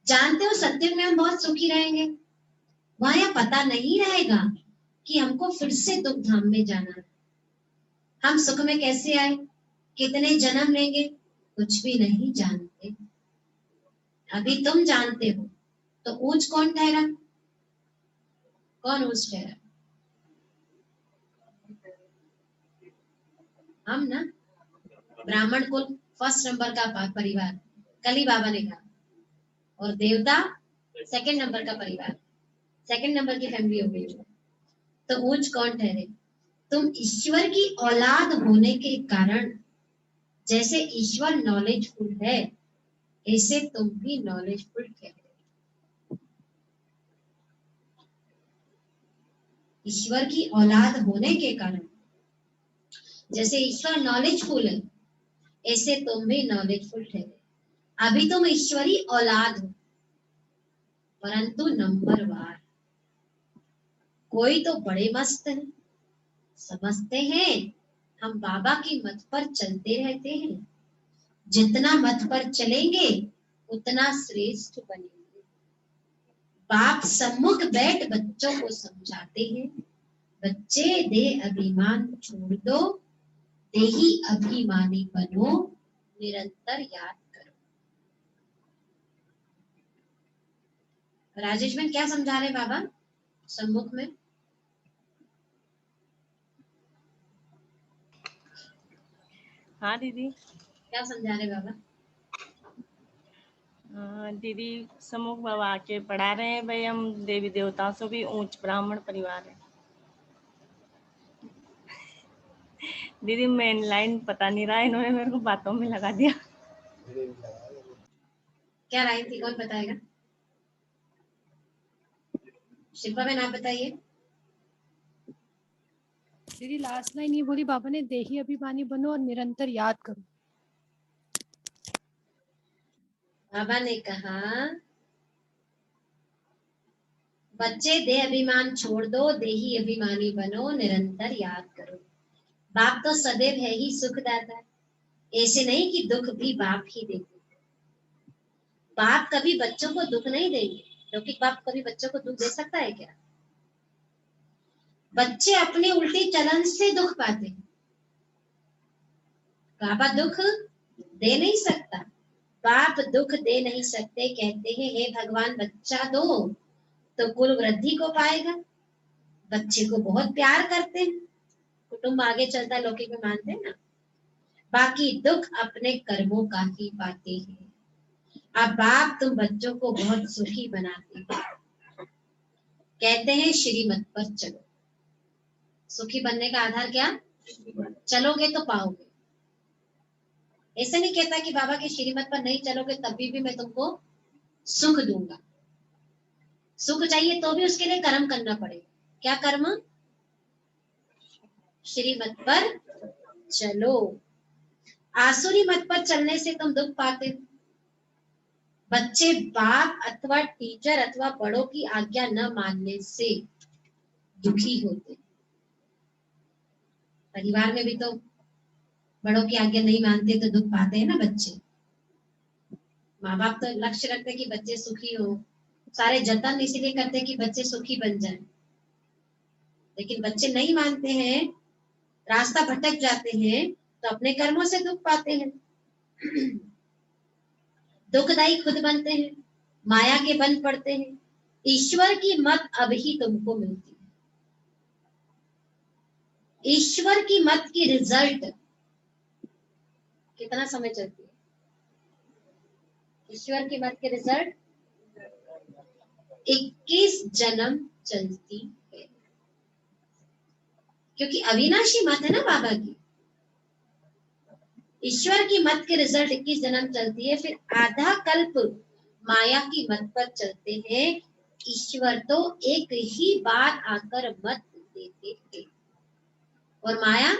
जानते हो सत्य में हम बहुत सुखी रहेंगे, वहां यह पता नहीं रहेगा कि हमको फिर से दुख धाम में जाना है। हम सुख में कैसे आए, कितने जन्म लेंगे, कुछ भी नहीं जानते। अभी तुम जानते हो तो ऊंच कौन ठहरा? कौन ऊंच ठहरा? हम ना, ब्राह्मण कुल फर्स्ट नंबर का परिवार, कल ही बाबा ने कहा, और देवता सेकंड नंबर का परिवार, सेकंड नंबर की फैमिली हो गई। तो ऊंच कौन ठहरे? तुम ईश्वर की औलाद होने के कारण जैसे ईश्वर नॉलेजफुल है, ऐसे तुम भी नॉलेजफुल ठहरे। ईश्वर की औलाद होने के कारण, जैसे ईश्वर नॉलेजफुल है, ऐसे तुम भी नॉलेजफुल ठहरे। अभी तुम ईश्वरी औलाद हो, परंतु नंबरवार। कोई तो बड़े मस्त है, समझते हैं हम बाबा की मत पर चलते रहते हैं, जितना मत पर चलेंगे उतना श्रेष्ठ बनेंगे। बाप सम्मुख बैठ बच्चों को समझाते हैं, बच्चे दे अभिमान छोड़ दो, देही अभिमानी बनो, निरंतर याद करो। राजेश में क्या समझा रहे बाबा सम्मुख में? हाँ दीदी। क्या समझा रहे बाबा? दीदी सम्मुख बाबा आके पढ़ा रहे हैं भाई, हम देवी देवताओं से भी ऊंच ब्राह्मण परिवार है। दीदी मेन लाइन पता नहीं रहा, इन्होंने मेरे को बातों में लगा दिया। क्या लाइन थी, कौन बताएगा? शिल्पा बहन आप बताइए। दीदी लास्ट लाइन ये बोली बाबा ने, देही अभिमानी बनो और निरंतर याद करो। बाबा ने कहा बच्चे देह अभिमान छोड़ दो, देही अभिमानी बनो, निरंतर याद करो। बाप तो सदैव है ही सुखदाता, ऐसे नहीं कि दुख भी बाप ही देते। बाप कभी बच्चों को दुख नहीं देंगे, क्योंकि बाप कभी बच्चों को दुख दे सकता है क्या? बच्चे अपने उल्टे चलन से दुख पाते हैं, बाबा दुख दे नहीं सकता, बाप दुख दे नहीं सकते। कहते हैं हे भगवान बच्चा दो तो कुल वृद्धि को पाएगा। बच्चे को बहुत प्यार करते हैं, कुटुंब आगे चलता है, लौकिक में मानते हैं ना। बाकी दुख अपने कर्मों का ही पाते हैं। अब बाप तुम बच्चों को बहुत सुखी बनाते हैं, कहते हैं श्रीमत पर चलो। सुखी बनने का आधार क्या? चलोगे तो पाओगे। ऐसे नहीं कहता कि बाबा की श्रीमत पर नहीं चलोगे तभी भी मैं तुमको सुख दूंगा। सुख चाहिए तो भी उसके लिए कर्म करना पड़ेगा। क्या कर्म? श्रीमत पर चलो। आसुरी मत पर चलने से तुम दुख पाते हो। बच्चे बाप अथवा टीचर अथवा बड़ों की आज्ञा न मानने से दुखी होते। परिवार में भी तो बड़ों की आज्ञा नहीं मानते तो दुख पाते हैं ना बच्चे। माँ बाप तो लक्ष्य रखते कि बच्चे सुखी हो, सारे जतन इसीलिए करते कि बच्चे सुखी बन जाएं। लेकिन बच्चे नहीं मानते हैं, रास्ता भटक जाते हैं, तो अपने कर्मों से दुख पाते हैं। दुखदाई खुद बनते हैं, माया के बन पड़ते हैं। ईश्वर की मत अब ही तुमको मिलती है। ईश्वर की मत की रिजल्ट कितना समय चलती है? ईश्वर की मत की रिजल्ट 21 जन्म चलती है, क्योंकि अविनाशी मत है ना बाबा की। ईश्वर की मत के रिजल्ट 21 जन्म चलती है, फिर आधा कल्प माया की मत पर चलते हैं। ईश्वर तो एक ही बार आकर मत देते थे और माया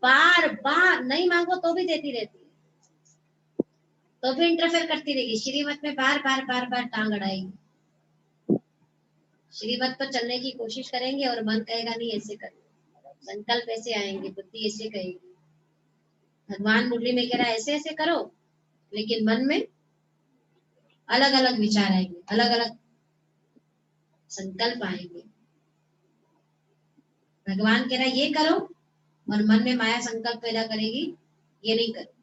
बार बार नहीं मांगो तो भी देती रहती है, तो भी इंटरफेयर करती रहेगी। श्रीमत में बार बार बार बार टांग अड़ाएगी। श्रीमत पर चलने की कोशिश करेंगे और मन कहेगा नहीं ऐसे कर, संकल्प ऐसे आएंगे, बुद्धि ऐसे कहेगी। भगवान मुरली में कह रहा है ऐसे ऐसे करो, लेकिन मन में अलग अलग विचार आएंगे, अलग अलग संकल्प आएंगे। भगवान कह रहा है ये करो और मन में माया संकल्प पैदा करेगी ये नहीं करो।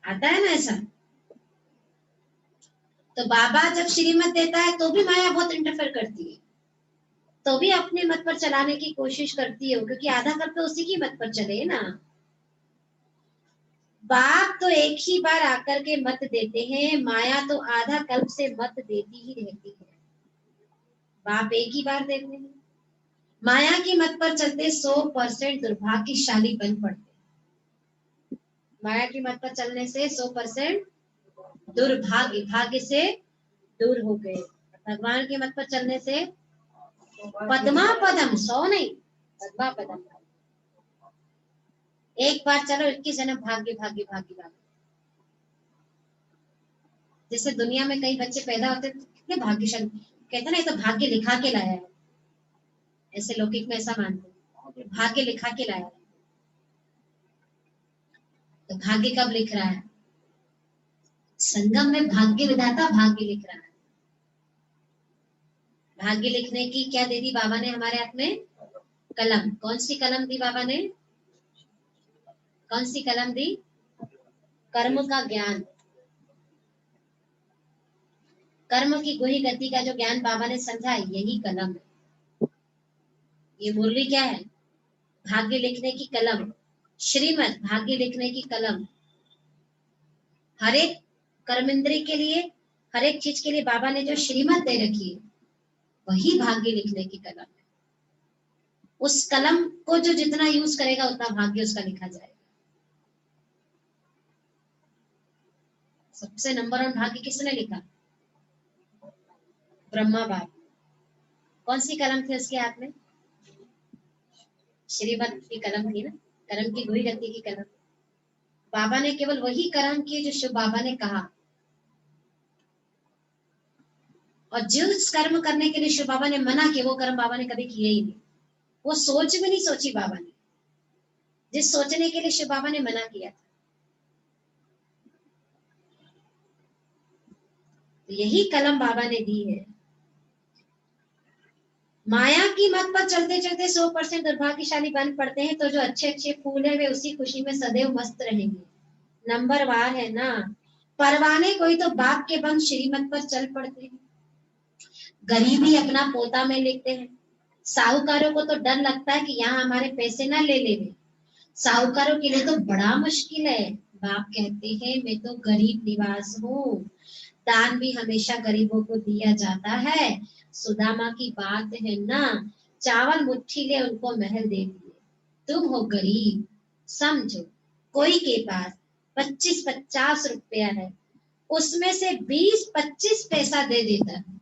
आता है ना ऐसा? तो बाबा जब श्रीमत देता है तो भी माया बहुत इंटरफेयर करती है, तो भी अपने मत पर चलाने की कोशिश करती है, क्योंकि आधा कल्प तो उसी की मत पर चले ना। बाप तो एक ही बार आकर के मत देते हैं, माया तो आधा कल्प से मत देती ही रहती है। बाप एक ही बार देते हैं। माया की मत पर चलते 100% दुर्भाग्यशाली बन पड़ते। माया की मत पर चलने से 100% दुर्भाग्य, भाग्य से दूर हो गए। भगवान के मत पर चलने से पद्मा पदम, 100 नहीं, पद्मा पदम। एक बार चलो, 21 जन्म भाग्य भाग्य भाग्य भाग्य। जैसे दुनिया में कई बच्चे पैदा होते तो कितने भाग्यशाली, कहते ना ये तो भाग्य लिखा के लाया है, ऐसे लौकिक में ऐसा मानते, भाग्य लिखा के लाया है। तो भाग्य कब लिख रहा है? संगम में भाग्य विधाता भाग्य लिख रहा है। भाग्य लिखने की क्या दे दी बाबा ने हमारे हाथ में? कलम। कौन सी कलम दी बाबा ने? कौन सी कलम दी? कर्म का ज्ञान, कर्म की गुही गति का जो ज्ञान बाबा ने समझा, यही कलम है। ये मुरली क्या है? भाग्य लिखने की कलम, श्रीमत भाग्य लिखने की कलम। हर एक कर्मेंद्री के लिए, हर एक चीज के लिए बाबा ने जो श्रीमत दे रखी है, वही भाग्य लिखने की कलम है। उस कलम को जो जितना यूज करेगा उतना भाग्य उसका लिखा जाएगा। सबसे नंबर 1 भाग्य किसने लिखा? ब्रह्मा बाप। कौन सी कलम थी उसके हाथ में? श्रीमत की कलम थी ना, कर्म की गुही गति की कलम। बाबा ने केवल वही कर्म किए जो शिव बाबा ने कहा, और जिस कर्म करने के लिए शिव बाबा ने मना किया वो कर्म बाबा ने कभी किए ही नहीं। वो सोच भी नहीं सोची बाबा ने, जिस सोचने के लिए शिव बाबा ने मना किया था। तो यही कलम बाबा ने दी है। माया की मत पर चलते चलते 100% दुर्भाग्यशाली बन पड़ते हैं, तो जो अच्छे अच्छे फूल है वे उसी खुशी में सदैव मस्त रहेंगे। नंबर वार है ना, परवाने कोई तो बाप के बंद श्रीमत पर चल पड़ते हैं। गरीबी अपना पोता में लिखते हैं। साहूकारों को तो डर लगता है कि यहाँ हमारे पैसे ना ले ले। साहूकारों के लिए तो बड़ा मुश्किल है। बाप कहते हैं मैं तो गरीब निवास हूँ, दान भी हमेशा गरीबों को दिया जाता है। सुदामा की बात है ना, चावल मुट्ठी ले उनको महल दे दिए। तुम हो गरीब, समझो कोई के पास 25-50 रुपया है, उसमें से 20-25 पैसा दे देता है।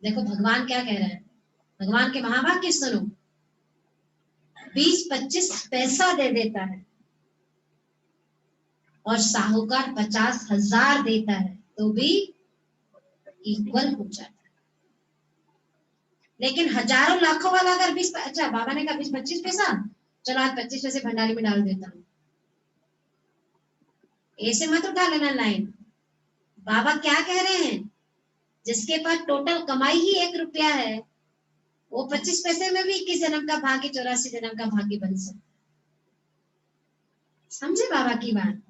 देखो भगवान क्या कह रहे हैं, भगवान के महावाक्य सुनो। 20-25 पैसा दे देता है और साहूकार 50,000 देता है, तो भी इक्वल हो जाता है। लेकिन हजारों लाखों वाला अगर 20, अच्छा बाबा ने कहा 20-25 पैसा, चलो आज 25 पैसे भंडारी में डाल देता हूँ, ऐसे मत उठा लेना लाइन। बाबा क्या कह रहे हैं, जिसके पास टोटल कमाई ही 1 रुपया है, वो 25 पैसे में भी 21 जन्म का भाग्य, 84 जन्म का भाग्य बन सकता। समझे बाबा की बात?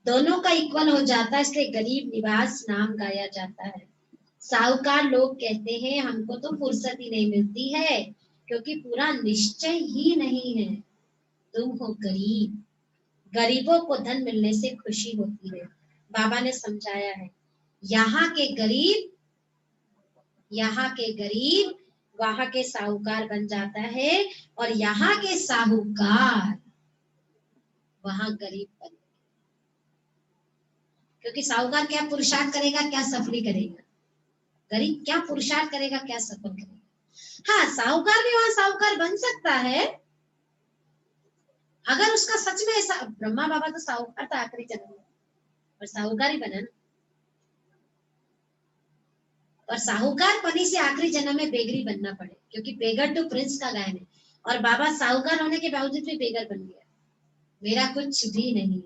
दोनों का इक्वल हो जाता है, इसलिए गरीब निवास नाम गाया जाता है। साहूकार लोग कहते हैं हमको तो फुर्सत ही नहीं मिलती है, क्योंकि पूरा निश्चय ही नहीं है। तुम हो गरीब, गरीबों को धन मिलने से खुशी होती है। बाबा ने समझाया है, यहाँ के गरीब वहां के साहूकार बन जाता है, और यहाँ के साहूकार वहां गरीब बन। क्योंकि साहूकार क्या पुरुषार्थ करेगा, क्या सफली करेगा, गरीब क्या पुरुषार्थ करेगा, क्या सफल करेगा। हाँ, साहूकार भी वहां साहूकार बन सकता है अगर उसका सच में ऐसा। ब्रह्मा बाबा तो साहूकार था आखिरी जन्म में, और साहूकार ही बना ना। और साहूकार पनी से आखिरी जन्म में बेगरी बनना पड़े, क्योंकि बेगर तो प्रिंस का गायन है। और बाबा साहूकार होने के बावजूद भी बेगर बन गया, मेरा कुछ भी नहीं,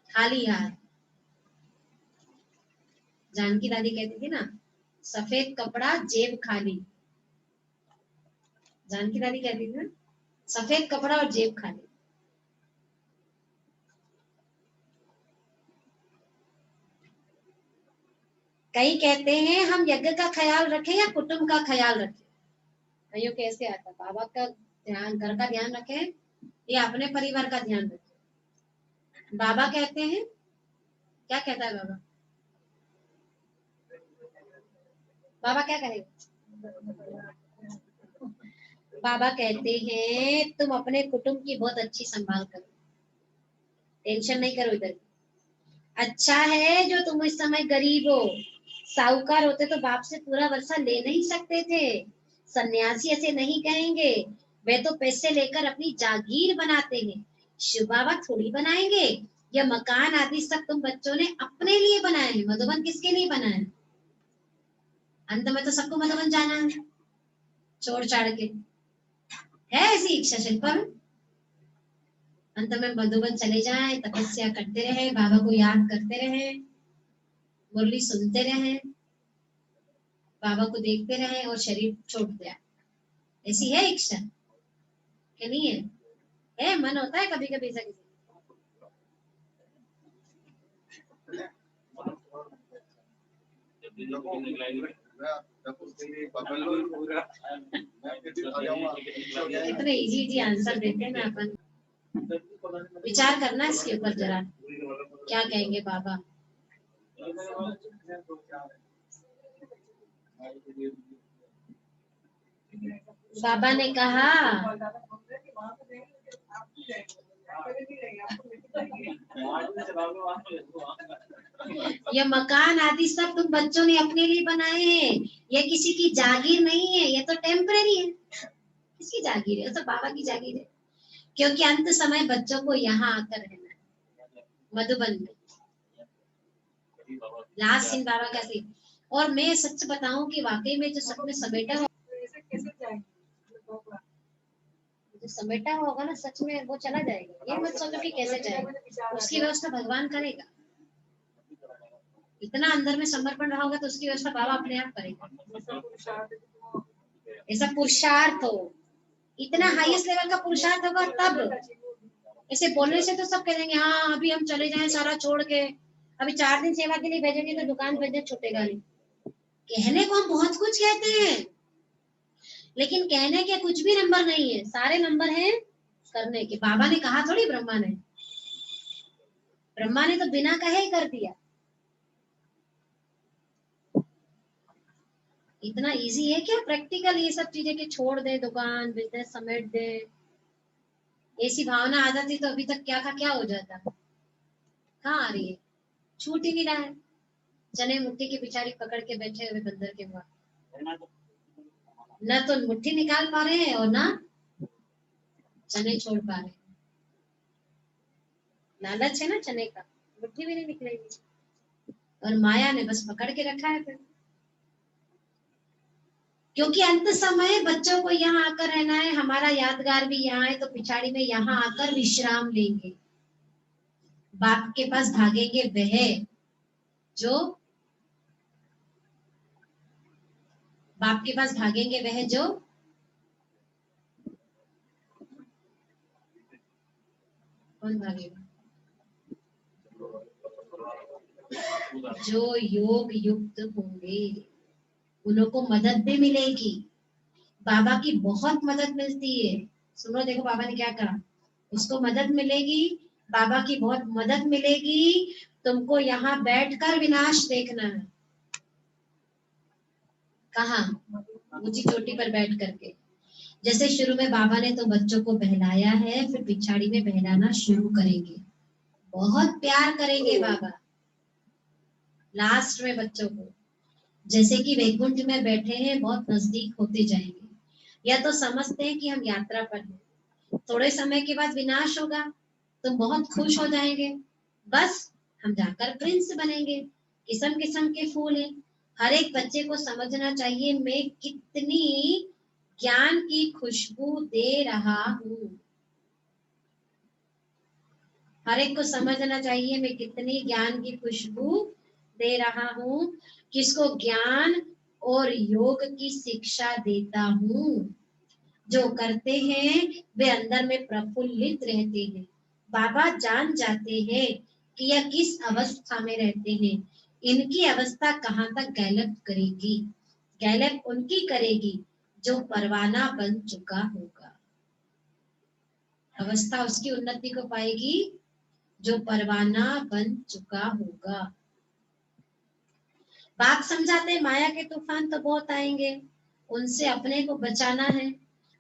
खाली हाथ। जानकी दादी कहती थी ना, सफेद कपड़ा जेब खाली। जानकी दादी कहती थी ना, सफेद कपड़ा और जेब खाली। कई कहते हैं हम यज्ञ का ख्याल रखें या कुटुंब का ख्याल रखें। कईयों कैसे आता, बाबा का ध्यान, घर का ध्यान रखें या अपने परिवार का ध्यान रखें। बाबा कहते हैं, क्या कहता है बाबा? बाबा क्या कहेगा? बाबा कहते हैं तुम अपने कुटुंब की बहुत अच्छी संभाल करो, टेंशन नहीं करो इधर। अच्छा है जो तुम इस समय गरीब हो, साहूकार होते तो बाप से पूरा वर्षा ले नहीं सकते थे। सन्यासी ऐसे नहीं कहेंगे, वे तो पैसे लेकर अपनी जागीर बनाते हैं। शिव बाबा थोड़ी बनाएंगे। यह मकान आदि सब तुम बच्चों ने अपने लिए बनाए हैं। मधुबन किसके लिए बनाया है? अंत में तो सबको मधुबन जाना है, छोड़ छाड़ के। है ऐसी इच्छा शिल्पा में? अंत में मधुबन चले जाए, तपस्या करते रहे, बाबा को याद करते रहे, मुरली सुनते रहे, बाबा को देखते रहे और शरीर छोड़ दिया। ऐसी है इच्छा कि नहीं है? है, मन होता है कभी कभी ऐसा किसी कितने इजी इजी आंसर देते हैं ना अपन। विचार करना इसके ऊपर जरा, क्या कहेंगे बाबा। बाबा ने कहा ये मकान आदि सब तुम बच्चों ने अपने लिए बनाए हैं। ये किसी की जागीर नहीं है, ये तो टेम्परेरी है। किसकी जागीर है? तो बाबा की जागीर है, क्योंकि अंत समय बच्चों को यहाँ आकर रहना है, मधुबन में। लास्ट सीन बाबा का सीन। और मैं सच बताऊं कि वाकई में जो सब में समेटा जो समेटा होगा ना, सच में वो चला जाएगा। ये मत सोचो कि कैसे जाएगा, उसकी व्यवस्था भगवान करेगा। इतना अंदर में समर्पण रहा होगा तो उसकी व्यवस्था बाबा अपने आप करेगा। ऐसा पुरुषार्थ हो, इतना हाईएस्ट लेवल का पुरुषार्थ होगा तब। ऐसे बोलने से तो सब कह देंगे हाँ अभी हम चले जाएं सारा छोड़ के, अभी 4 दिन सेवा के लिए भेजेंगे तो दुकान भेजने छूटेगा नहीं। कहने को हम बहुत कुछ कहते हैं, लेकिन कहने के कुछ भी नंबर नहीं है, सारे नंबर हैं करने के। बाबा ने कहा थोड़ी, ब्रह्मा ने तो बिना कहे ही कर दिया। इतना इजी है क्या प्रैक्टिकल ये सब चीजें कि छोड़ दे दुकान, बिजनेस समेट दे? ऐसी भावना आ जाती तो अभी तक क्या का क्या हो जाता। कहाँ आ रही है? छूट ही नहीं रहा है। चने मुट्ठी की पिछाड़ी पकड़ के बैठे हुए बंदर के वहां, न तो मुट्ठी निकाल पा रहे हैं और ना चने छोड़ पा रहे हैं। लालच है ना चने का, मुट्ठी भी नहीं निकलेगी, और माया ने बस पकड़ के रखा है फिर। क्योंकि अंत समय बच्चों को यहाँ आकर रहना है, हमारा यादगार भी यहाँ है, तो पिछाड़ी में यहाँ आकर विश्राम लेंगे। बाप के पास भागेंगे वह जो, बाप के पास भागेंगे वह जो, कौन भागेगा? जो योग युक्त होंगे, उनको मदद भी मिलेगी। बाबा की बहुत मदद मिलती है। सुनो देखो बाबा ने क्या कहा, उसको मदद मिलेगी, बाबा की बहुत मदद मिलेगी। तुमको यहाँ बैठकर विनाश देखना है। कहाँ? ऊंची चोटी पर बैठ करके। जैसे शुरू में बाबा ने तो बच्चों को बहलाया है, फिर पिछाड़ी में बहलाना शुरू करेंगे। बहुत प्यार करेंगे बाबा लास्ट में बच्चों को, जैसे कि वैकुंठ में बैठे हैं, बहुत नजदीक होते जाएंगे। या तो समझते हैं कि हम यात्रा पर हैं, थोड़े समय के बाद विनाश होगा, तुम बहुत खुश हो जाएंगे, बस हम जाकर प्रिंस बनेंगे। किस्म किस्म के फूल हैं। हर एक बच्चे को समझना चाहिए मैं कितनी ज्ञान की खुशबू दे रहा हूँ। हर एक को समझना चाहिए मैं कितनी ज्ञान की खुशबू दे रहा हूँ, किसको ज्ञान और योग की शिक्षा देता हूँ। जो करते हैं वे अंदर में प्रफुल्लित रहते हैं। बाबा जान जाते हैं कि यह किस अवस्था में रहते हैं, इनकी अवस्था कहाँ तक गैलप करेगी। गैलप उनकी करेगी जो परवाना बन चुका होगा। अवस्था उसकी उन्नति को पाएगी जो परवाना बन चुका होगा। बाप समझाते माया के तूफान तो बहुत आएंगे, उनसे अपने को बचाना है।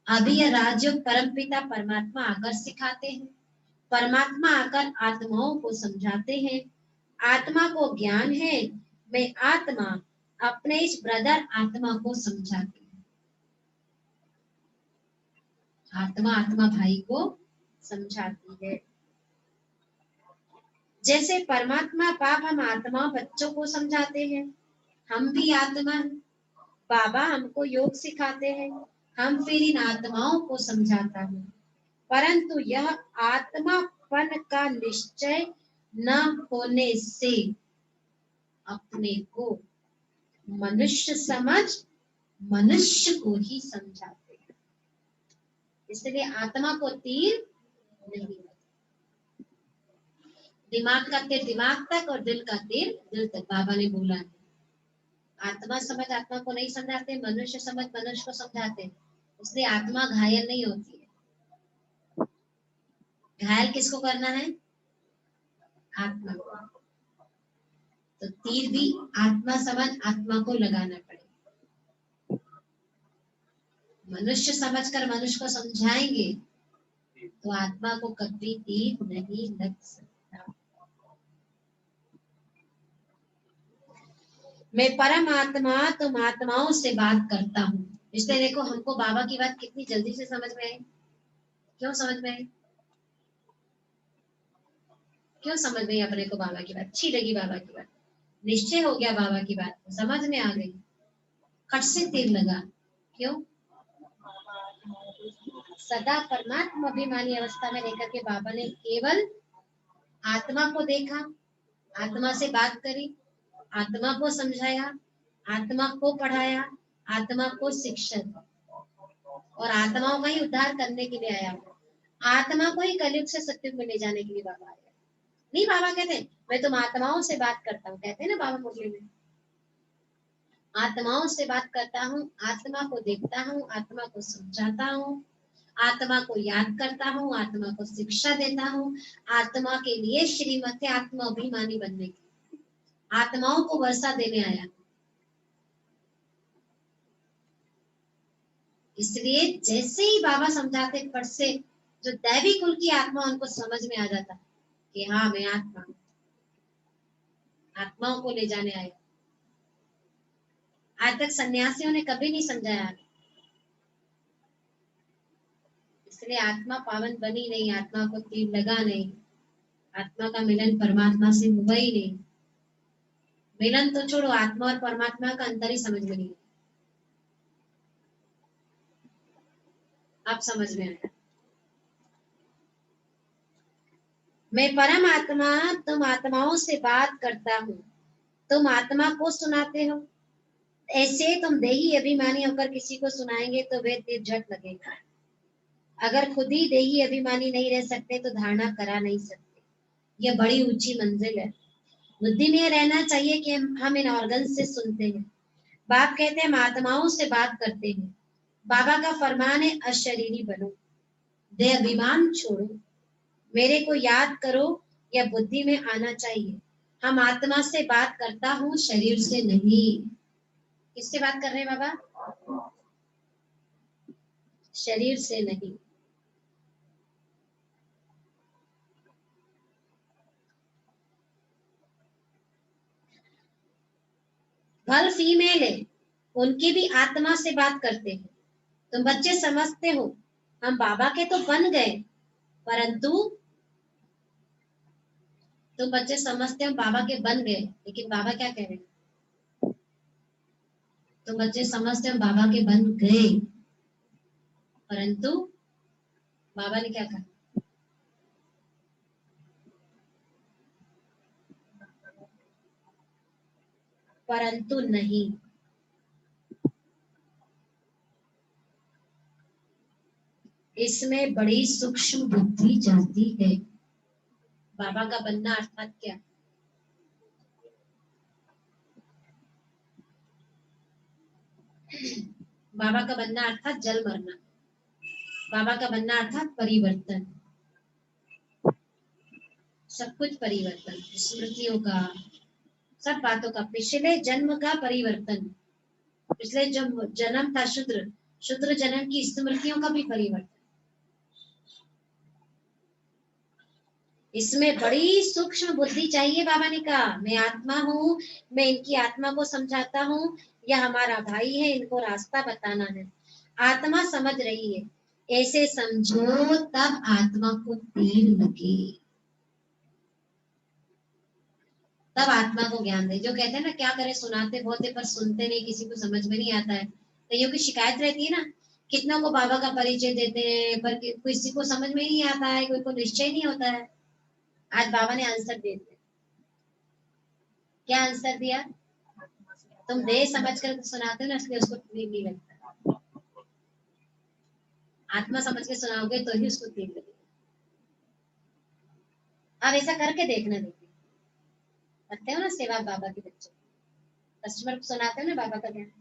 अभी यह राजयोग परमपिता परमात्मा आकर सिखाते हैं, परमात्मा आकर आत्माओं को समझाते हैं। आत्मा को ज्ञान है, मैं आत्मा अपने इस ब्रदर आत्मा को समझाती हूँ। आत्मा आत्मा भाई को समझाती है। जैसे परमात्मा बाप हम आत्मा बच्चों को समझाते हैं, हम भी आत्मा हैं। बाबा हमको योग सिखाते हैं, हम फिर इन आत्माओं को समझाता हूँ। परंतु यह आत्मापन का निश्चय न होने से अपने को मनुष्य समझ मनुष्य को ही समझाते हैं। इसलिए आत्मा को तीर नहीं लगता। दिमाग का तीर दिमाग तक और दिल का तीर दिल तक, बाबा ने बोला है। आत्मा समझ आत्मा को नहीं समझाते, मनुष्य समझ मनुष्य को समझाते, इसलिए आत्मा घायल नहीं होती है। घायल किसको करना है? आत्मा को। तो तीर भी आत्मा समझ आत्मा को लगाना पड़ेगा। मनुष्य समझकर मनुष्य को समझाएंगे तो आत्मा को कभी तीर नहीं लग सकता। मैं परमात्मा तुम आत्माओं से बात करता हूँ। इसलिए देखो हमको बाबा की बात कितनी जल्दी से समझ में आई। क्यों समझ में आई? क्यों समझ में आई अपने को बाबा की बात? अच्छी लगी बाबा की बात, निश्चय हो गया बाबा की बात, समझ में आ गई, खट से तीर लगा। क्यों? सदा परमात्मा अभिमानी अवस्था में लेकर के बाबा ने केवल आत्मा को देखा, आत्मा से बात करी, आत्मा को समझाया, आत्मा को पढ़ाया, आत्मा को शिक्षा दी और आत्माओं का ही उद्धार करने के लिए आया। आत्मा को ही कलयुग से सत्युग में ले जाने के लिए बाबा आया। नहीं, बाबा कहते हैं मैं तुम आत्माओं से बात करता हूँ, कहते हैं ना बाबा मुरली में, आत्माओं से बात करता हूँ, आत्मा को देखता हूँ, आत्मा को समझाता हूँ, आत्मा को याद करता हूँ, आत्मा को शिक्षा देता हूँ, आत्मा के लिए श्रीमती आत्मा अभिमानी बनने की, आत्माओं को वर्षा देने आया। इसलिए जैसे ही बाबा समझाते पट से जो दैवी कुल की आत्मा उनको समझ में आ जाता कि हाँ मैं आत्मा, आत्माओं को ले जाने आया। आज तक सन्यासियों ने कभी नहीं समझाया, इसलिए आत्मा पावन बनी नहीं, आत्मा को तीर लगा नहीं, आत्मा का मिलन परमात्मा से हुआ ही नहीं। मिलन तो छोड़ो, आत्मा और परमात्मा का अंतर ही समझ में नहीं। आप समझ में आया? मैं परमात्मा तुम आत्माओं से बात करता हूँ, तुम आत्मा को सुनाते हो। ऐसे तुम देही अभिमानी होकर किसी को सुनाएंगे तो वे तीर झट लगेगा। अगर खुद ही देही अभिमानी नहीं रह सकते तो धारणा करा नहीं सकते। यह बड़ी ऊंची मंजिल है। बुद्धि में रहना चाहिए कि हम इन ऑर्गन से सुनते हैं। बाप कहते हैं हम आत्माओं से बात करते हैं। बाबा का फरमान है अशरीरी बनो, देह अभिमान छोड़ो, मेरे को याद करो, यह बुद्धि में आना चाहिए। हम आत्मा से बात करता हूँ, शरीर से नहीं। किससे बात कर रहे हैं बाबा? शरीर से नहीं। फल फीमेल है, उनकी भी आत्मा से बात करते हैं। तुम बच्चे समझते हो हम बाबा के तो बन गए, परंतु तुम बच्चे समझते हो बाबा के बन गए, लेकिन बाबा क्या कह रहे हैं? तुम बच्चे समझते हो बाबा के बन गए, परंतु बाबा ने क्या कहा? परंतु नहीं। इसमें बड़ी सूक्ष्म बुद्धि जाती है। बाबा का बनना अर्थात क्या? बाबा का बनना अर्थात जल मरना। बाबा का बनना अर्थात परिवर्तन। सब कुछ परिवर्तन, स्मृतियों का, सब बातों का, पिछले जन्म का परिवर्तन, पिछले जो जन्म था शूद्र जन्म की स्मृतियों का भी परिवर्तन। इसमें बड़ी सूक्ष्म बुद्धि चाहिए। बाबा ने कहा मैं आत्मा हूँ, मैं इनकी आत्मा को समझाता हूँ, यह हमारा भाई है, इनको रास्ता बताना है। आत्मा समझ रही है, ऐसे समझो तब आत्मा को तीर लगे, तब आत्मा को ज्ञान दे। जो कहते हैं ना क्या करें, सुनाते बहुत है पर सुनते नहीं, किसी को समझ में नहीं आता है। कईयों की शिकायत रहती है ना, कितना को बाबा का परिचय देते हैं पर किसी को समझ में नहीं आता है, कोई को निश्चय नहीं होता है। आज बाबा ने आंसर दे दिया। क्या आंसर दिया? तुम देह समझ कर सुनाते हो ना, इसलिए उसको तीर नहीं लगता। आत्मा समझ के सुनाओगे तो ही उसको तीर लगेगा। अब ऐसा करके देखना। देखिए करते हो ना सेवा बाबा के बच्चे, कस्टमर को सुनाते हो ना बाबा का ज्ञान,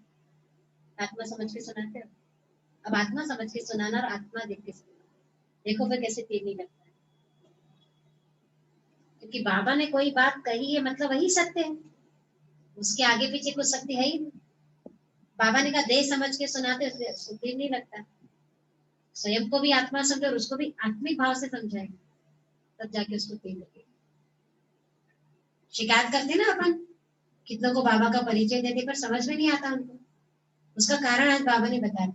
आत्मा समझ के सुनाते हो। अब आत्मा समझ के सुनाना और आत्मा देख के सुनाना, देखो फिर कैसे तीर नहीं लगता है। क्योंकि बाबा ने कोई बात कही है मतलब वही सत्य है, उसके आगे पीछे कुछ सत्य है ही नहीं। बाबा ने कहा देह समझ के सुनाते, उससे उसको तीर नहीं लगता। स्वयं को भी आत्मा समझो और उसको भी आत्मिक भाव से समझाएंगे, तब जाके उसको तीर लगेगी। शिकायत करते ना अपन, कितनों को बाबा का परिचय देते पर समझ में नहीं आता उनको, उसका कारण आज बाबा ने बताया,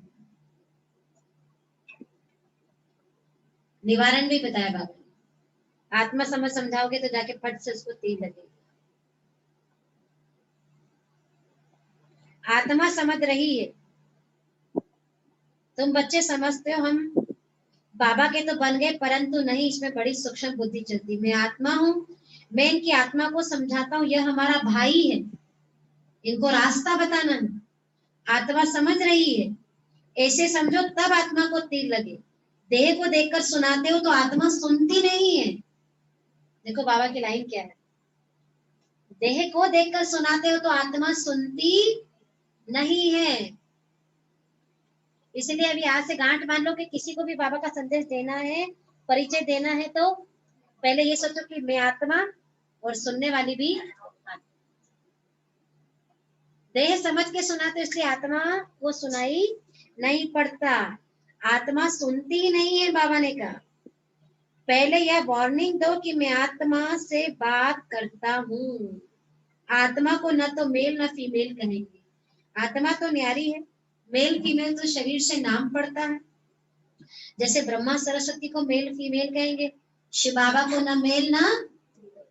निवारण भी बताया बाबा ने। आत्मा समझ समझाओगे तो जाके फट से उसको तीर लगेगी। आत्मा समझ रही है, तुम बच्चे समझते हो हम बाबा के तो बन गए, परंतु नहीं, इसमें बड़ी सूक्ष्म बुद्धि चलती। मैं आत्मा हूँ, मैं इनकी आत्मा को समझाता हूँ, यह हमारा भाई है, इनको रास्ता बताना है। आत्मा समझ रही है, ऐसे समझो तब आत्मा को तीर लगे। देह को देखकर सुनाते हो तो आत्मा सुनती नहीं है। देखो बाबा की लाइन क्या है, देह को देखकर सुनाते हो तो आत्मा सुनती नहीं है। इसलिए अभी आज से गांठ मान लो कि किसी को भी बाबा का संदेश देना है, परिचय देना है, तो पहले ये सोचो कि मैं आत्मा और सुनने वाली भी। देह समझ के सुनाते इसलिए आत्मा को सुनाई नहीं पड़ता, आत्मा सुनती ही नहीं है। बाबा ने कहा पहले यह वार्निंग दो कि मैं आत्मा से बात करता हूँ। आत्मा को न तो मेल न फीमेल कहेंगे, आत्मा तो न्यारी है। मेल फीमेल तो शरीर से नाम पड़ता है, जैसे ब्रह्मा सरस्वती को मेल फीमेल कहेंगे, शिव बाबा को न मेल न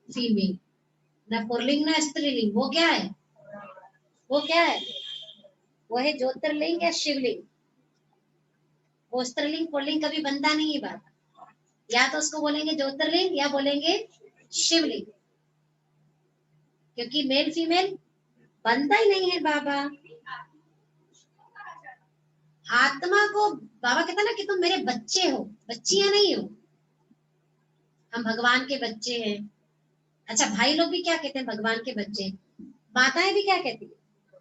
फीमेल, न पुल्लिंग न स्त्रीलिंग। वो क्या है, वो क्या है, वो है ज्योतिर्लिंग या शिवलिंग। वो स्त्रीलिंग पुल्लिंग कभी बनता नहीं है बात, या तो उसको बोलेंगे ज्योतिर्लिंग या बोलेंगे शिवलिंग, क्योंकि मेल फीमेल बनता ही नहीं है। बाबा आत्मा को बाबा कहता ना कि तुम मेरे बच्चे हो, बच्चियां नहीं हो, हम भगवान के बच्चे हैं। अच्छा भाई लोग भी क्या कहते हैं, भगवान के बच्चे। माताएं भी क्या कहती है,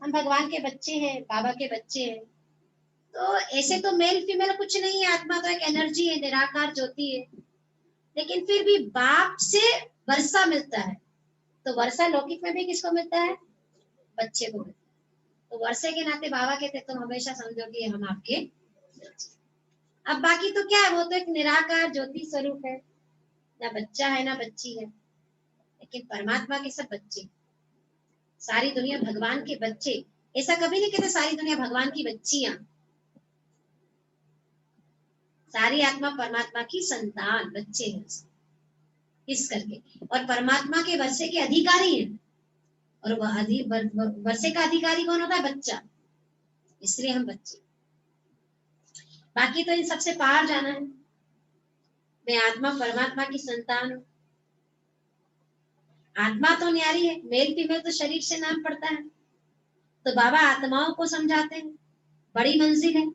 हम भगवान के बच्चे हैं, बाबा के बच्चे हैं। तो ऐसे तो मेल फीमेल कुछ नहीं है, आत्मा तो एक एनर्जी है, निराकार ज्योति है। लेकिन फिर भी बाप से वर्षा मिलता है, तो वर्षा लौकिक में भी किसको मिलता है, बच्चे को मिलता है। तो वर्षे के नाते बाबा कहते तुम हमेशा समझो कि हम आपके। अब बाकी तो क्या है, वो तो एक निराकार ज्योति स्वरूप है, ना बच्चा है ना बच्ची है। लेकिन परमात्मा के सब बच्चे, सारी दुनिया भगवान के बच्चे। ऐसा कभी नहीं कहते सारी दुनिया भगवान की बच्चियां, सारी आत्मा परमात्मा की संतान, बच्चे हैं इस करके। और परमात्मा के वर्षे के अधिकारी हैं, और वर्षे का अधिकारी कौन होता है, बच्चा, इसलिए हम बच्चे। बाकी तो इन सबसे पार जाना है। मैं आत्मा परमात्मा की संतान हूँ। आत्मा तो न्यारी है, मेल फीमेल तो शरीर से नाम पड़ता है। तो बाबा आत्माओं को समझाते हैं, बड़ी मंजिल है,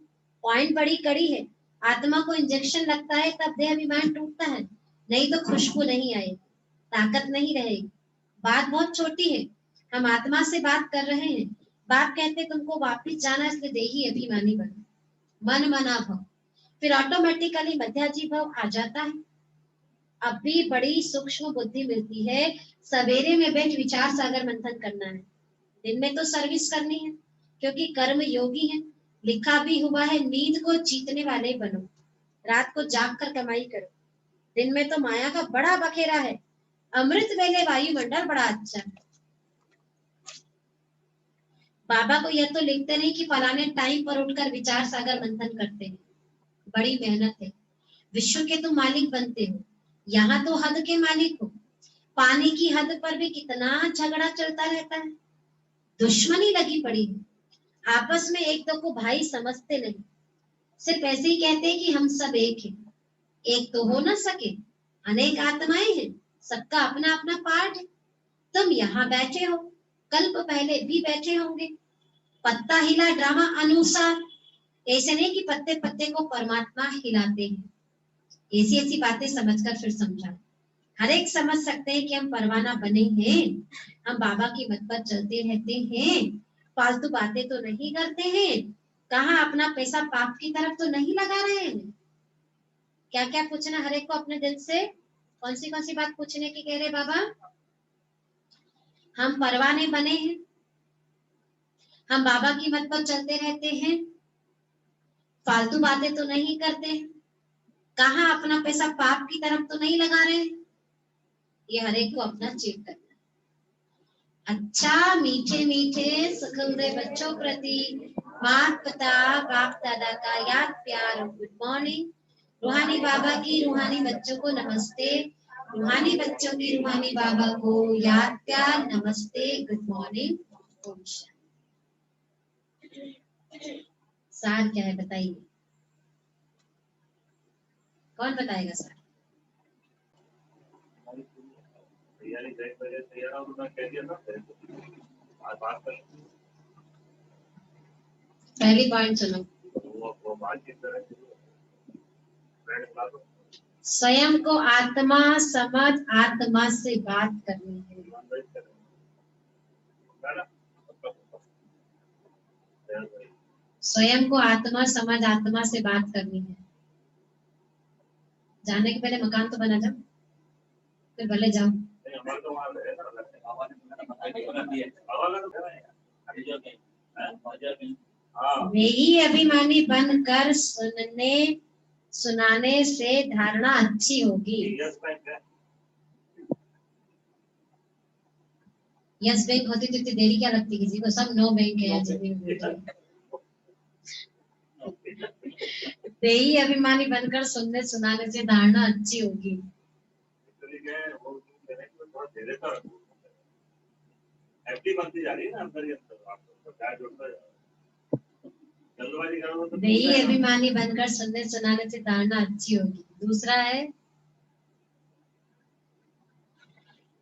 पॉइंट बड़ी कड़ी है। आत्मा को इंजेक्शन लगता है तब देह अभिमान टूटता है, नहीं तो खुशबू नहीं आएगी, ताकत नहीं रहेगी। बात बहुत छोटी है, हम आत्मा से बात कर रहे हैं। बाप कहते तुमको वापिस जाना, इसलिए देही अभिमानी बनो, मन मना भव, फिर ऑटोमेटिकली मध्याजी भाव आ जाता है। अब भी बड़ी सूक्ष्म बुद्धि मिलती है, सवेरे में बैठ विचार सागर मंथन करना है, दिन में तो सर्विस करनी है, क्योंकि कर्म योगी है। लिखा भी हुआ है नींद को जीतने वाले बनो, रात को जाग कर कमाई करो। दिन में तो माया का बड़ा बखेरा है, अमृत वेले वायुमंडल बड़ा अच्छा है। बाबा को यह तो लिखते नहीं कि फलाने टाइम पर उठकर विचार सागर मंथन करते हैं, बड़ी मेहनत है। विश्व के तो मालिक बनते हो, यहाँ तो हद के मालिक हो। पानी की हद पर भी कितना झगड़ा चलता रहता है, दुश्मनी लगी पड़ी है। आपस में एक दो को भाई समझते नहीं, सिर्फ ऐसे ही कहते हैं कि हम सब एक हैं। एक तो हो ना सके, अनेक आत्माएं हैं, सबका अपना अपना पार्ट है। तुम यहाँ बैठे हो, कल्प पहले भी बैठे होंगे। पत्ता हिला ड्रामा अनुसार, ऐसे नहीं कि पत्ते पत्ते को परमात्मा हिलाते हैं। ऐसी ऐसी बातें समझकर फिर समझा। हर एक समझ सकते हैं कि हम परवाना बने हैं, हम बाबा की मत पर चलते रहते हैं, फालतू बातें तो नहीं करते हैं। कहाँ अपना पैसा पाप की तरफ तो नहीं लगा रहे हैं। क्या क्या पूछना हर एक को अपने दिल से, कौन सी बात पूछने की कह रहे बाबा? हम परवाने बने हैं, हम बाबा की मत पर चलते रहते हैं, फालतू बातें तो नहीं करते हैं, कहाँ अपना पैसा पाप की तरफ तो नहीं लगा रहे हैं। ये हर एक को अपना चेक करना। अच्छा मीठे मीठे सुखमय बच्चों प्रति मात पिता बाप दादा का याद प्यार और गुड मॉर्निंग। रूहानी बाबा की रूहानी बच्चों को नमस्ते, रूहानी बच्चों की रूहानी बाबा को याद प्यार नमस्ते गुड मॉर्निंग। ओम शांति। सार क्या है बताइए, कौन बताएगा सार? पहली पॉइंट सुनो, स्वयं को आत्मा समझ आत्मा से बात करनी है। स्वयं को आत्मा समझ आत्मा से बात करनी है। जाने के पहले मकान तो बना जाओ, फिर भले जाओ। वे ही अभिमानी बनकर सुनाने से धारणा अच्छी होगी। यस बैंक होती तो इतनी देरी क्या लगती किसी को, सब नो बैंक है। वे ही अभिमानी बनकर सुनने सुनाने से धारणा अच्छी होगी। यही अभिमानी बनकर सुनने सुनाने से धारणा अच्छी होगी। दूसरा है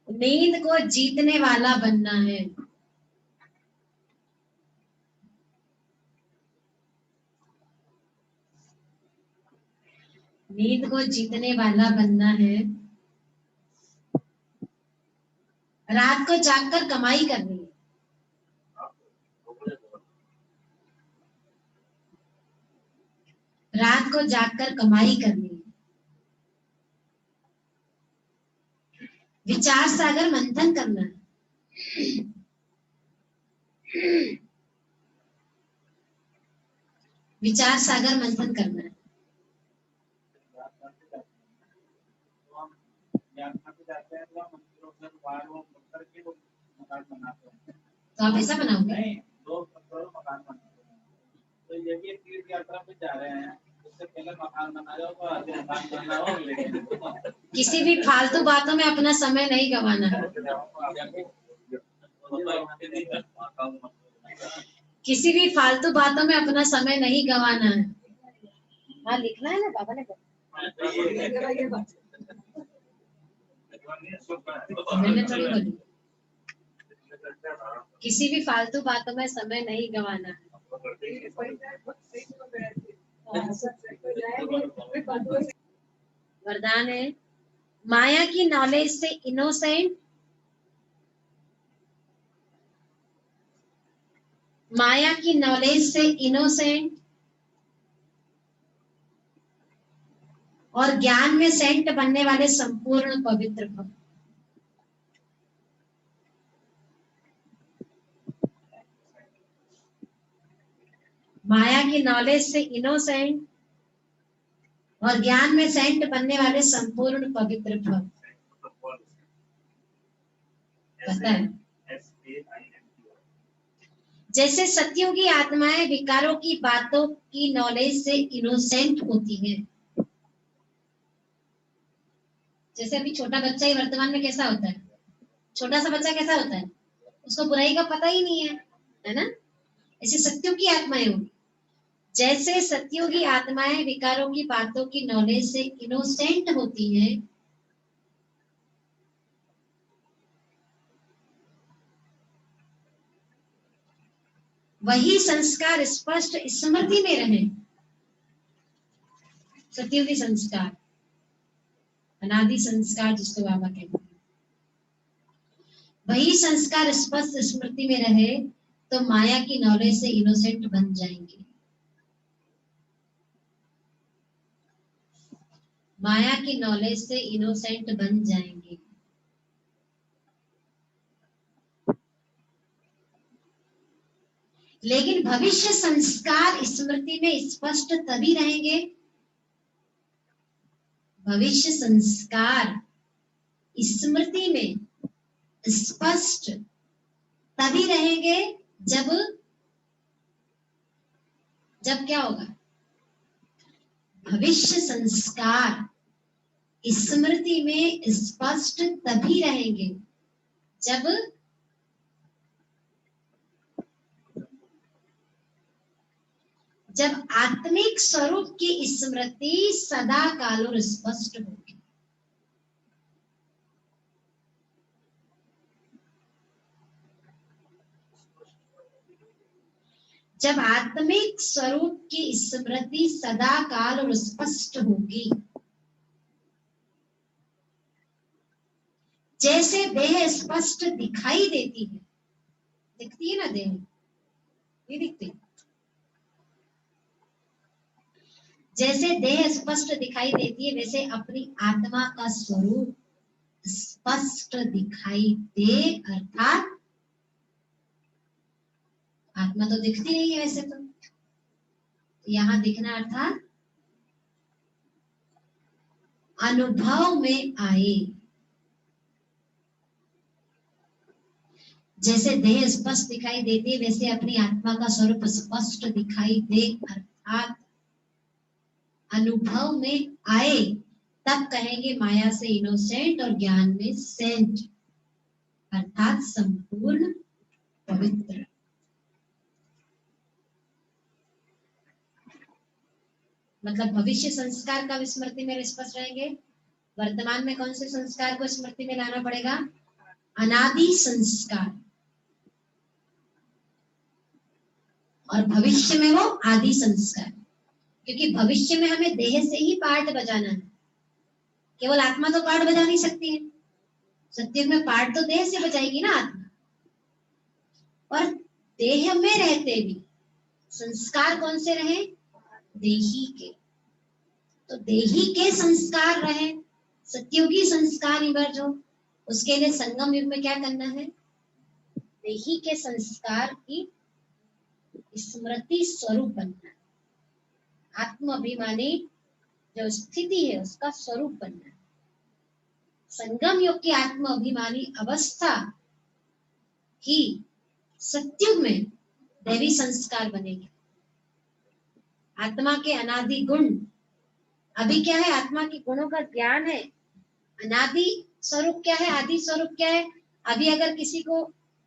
नींद को जीतने वाला बनना है। नींद को जीतने वाला बनना है। रात को जागकर कमाई करनी है। रात को जागकर कमाई करनी है। विचार सागर मंथन करना है। विचार सागर मंथन करना है। तो आप ऐसा बनाओगे? तो यदि तीर्थ यात्रा पे जा रहे हैं, उससे पहले मकान बना जाओ तो आगे मकान बना हो। किसी भी फालतू बातों में अपना समय नहीं गंवाना है। किसी भी फालतू बातों में अपना समय नहीं गंवाना है। हाँ लिखना है ना, बाबा ने मैंने थोड़ी बोली। किसी भी फालतू बातों में समय नहीं गंवाना है। वरदान है माया की नॉलेज से इनोसेंट, माया की नॉलेज से इनोसेंट और ज्ञान में सेंट बनने वाले संपूर्ण पवित्र भक्त। माया की नॉलेज से इनोसेंट और ज्ञान में सेंट बनने वाले संपूर्ण पवित्र भव। पता है, जैसे सत्युगी आत्माएं विकारों की बातों की नॉलेज से इनोसेंट होती हैं। जैसे अभी छोटा बच्चा ही वर्तमान में कैसा होता है, छोटा सा बच्चा कैसा होता है, उसको बुराई का पता ही नहीं है ना। ऐसे सत्युगी आत्माएं होंगी। जैसे सत्युगी आत्माएं विकारों की बातों की नॉलेज से इनोसेंट होती हैं, वही संस्कार स्पष्ट स्मृति में रहे। सत्युगी संस्कार, अनादि संस्कार जिसको बाबा कहते हैं, वही संस्कार स्पष्ट स्मृति में रहे तो माया की नॉलेज से इनोसेंट बन जाएंगे। माया की नॉलेज से इनोसेंट बन जाएंगे। लेकिन भविष्य संस्कार स्मृति में स्पष्ट तभी रहेंगे, भविष्य संस्कार स्मृति में स्पष्ट तभी रहेंगे जब क्या होगा, भविष्य संस्कार स्मृति में स्पष्ट तभी रहेंगे जब आत्मिक स्वरूप की स्मृति सदा काल और स्पष्ट होगी। जब आत्मिक स्वरूप की स्मृति सदा काल और स्पष्ट होगी। जैसे देह स्पष्ट दिखाई देती है, दिखती है ना देह, नहीं दिखती। जैसे देह स्पष्ट दिखाई देती है, वैसे अपनी आत्मा का स्वरूप स्पष्ट दिखाई दे, अर्थात आत्मा तो दिखती नहीं है वैसे तो यहाँ दिखना अर्थात अनुभव में आए। जैसे देह स्पष्ट दिखाई देती है, वैसे अपनी आत्मा का स्वरूप स्पष्ट दिखाई दे, अर्थात अनुभव में आए, तब कहेंगे माया से इनोसेंट और ज्ञान में सेंट, अर्थात संपूर्ण पवित्र। मतलब भविष्य संस्कार का स्मृति में स्पष्ट रहेंगे, वर्तमान में कौन से संस्कार को स्मृति में लाना पड़ेगा, अनादि संस्कार, और भविष्य में वो आदि संस्कार। क्योंकि भविष्य में हमें देह से ही पार्ट बजाना है, केवल आत्मा तो पार्ट बजा नहीं सकती है। सत्युग में पार्ट तो देह से बजाएगी ना आत्मा, और देह में रहते भी संस्कार कौन से रहे, देही के। तो देही के संस्कार रहे, सत्युगी संस्कार इमर्ज हो, उसके लिए संगम युग में क्या करना है, देही के संस्कार की स्मृति स्वरूप बनना है। आत्म अभिमानी जो स्थिति है उसका स्वरूप बनना है। संगम युग की आत्म अभिमानी अवस्था ही सत्युग में दैवी संस्कार बनेगी। आत्मा के अनादि गुण, अभी क्या है, आत्मा के गुणों का ज्ञान है। अनादि स्वरूप क्या है, आदि स्वरूप क्या है। अभी अगर किसी को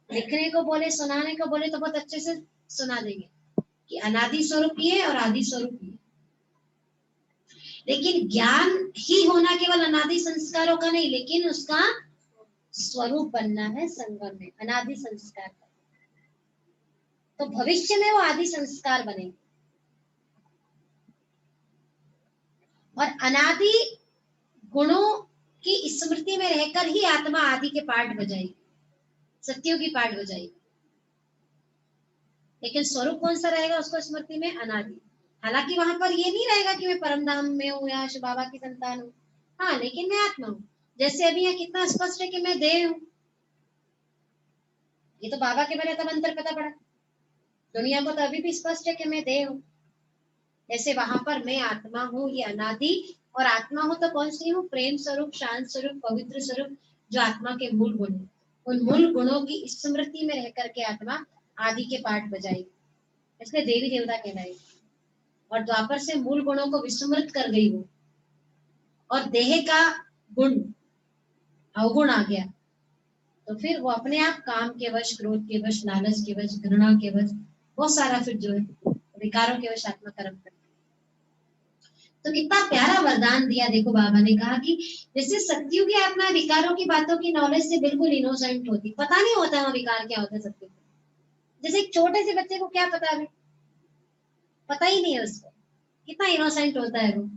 लिखने को बोले, सुनाने को बोले तो बहुत अच्छे से सुना देंगे कि अनादि स्वरूप ये और आदि स्वरूप ये। लेकिन ज्ञान ही होना केवल अनादि संस्कारों का नहीं, लेकिन उसका स्वरूप बनना है संगम में, अनादि संस्कार का। तो भविष्य में वो आदि संस्कार बनेंगे, और अनादि गुणों की स्मृति में रहकर ही आत्मा आदि के पाठ बजाएगी, सत्यों की पाठ बजाएगी। लेकिन स्वरूप कौन सा रहेगा उसको स्मृति में, अनादि। हालांकि वहां पर ये नहीं रहेगा कि मैं परम धाम में हूँ या शिव बाबा की संतान हूँ, हाँ, लेकिन मैं आत्मा हूँ। जैसे अभी यहाँ कितना स्पष्ट है कि मैं देह हूँ, ये तो बाबा के मेरे तब अंतर पता पड़ा। दुनिया को तो अभी भी स्पष्ट है कि मैं देह हूँ, जैसे वहां पर मैं आत्मा हूँ, ये अनादि, और आत्मा हूँ तो कौन सी हूँ? प्रेम स्वरूप, शांत स्वरूप, पवित्र स्वरूप, जो आत्मा के मूल गुण है। उन मूल गुणों की स्मृति में रह करके आत्मा आदि के पाठ बजाएगी, इसलिए देवी देवता कहलाएगी। और द्वापर से मूल गुणों को विस्मृत कर गई वो, और देह का गुण अवगुण आ गया, तो फिर वो अपने आप काम के वश, क्रोध के वश, लालच के वश, घृणा के वश, बहुत सारा फिर जो है विकारों के वश आत्मा कर्म करती है। तो कितना प्यारा वरदान दिया, देखो बाबा ने कहा कि जैसे सत्युग की आत्मा विकारों की बातों की नॉलेज से बिल्कुल इनोसेंट होती, पता नहीं होता है विकार क्या होता है सत्युग को। जैसे एक छोटे से बच्चे को क्या पता है, पता ही नहीं है उसको, कितना इनोसेंट होता है वो।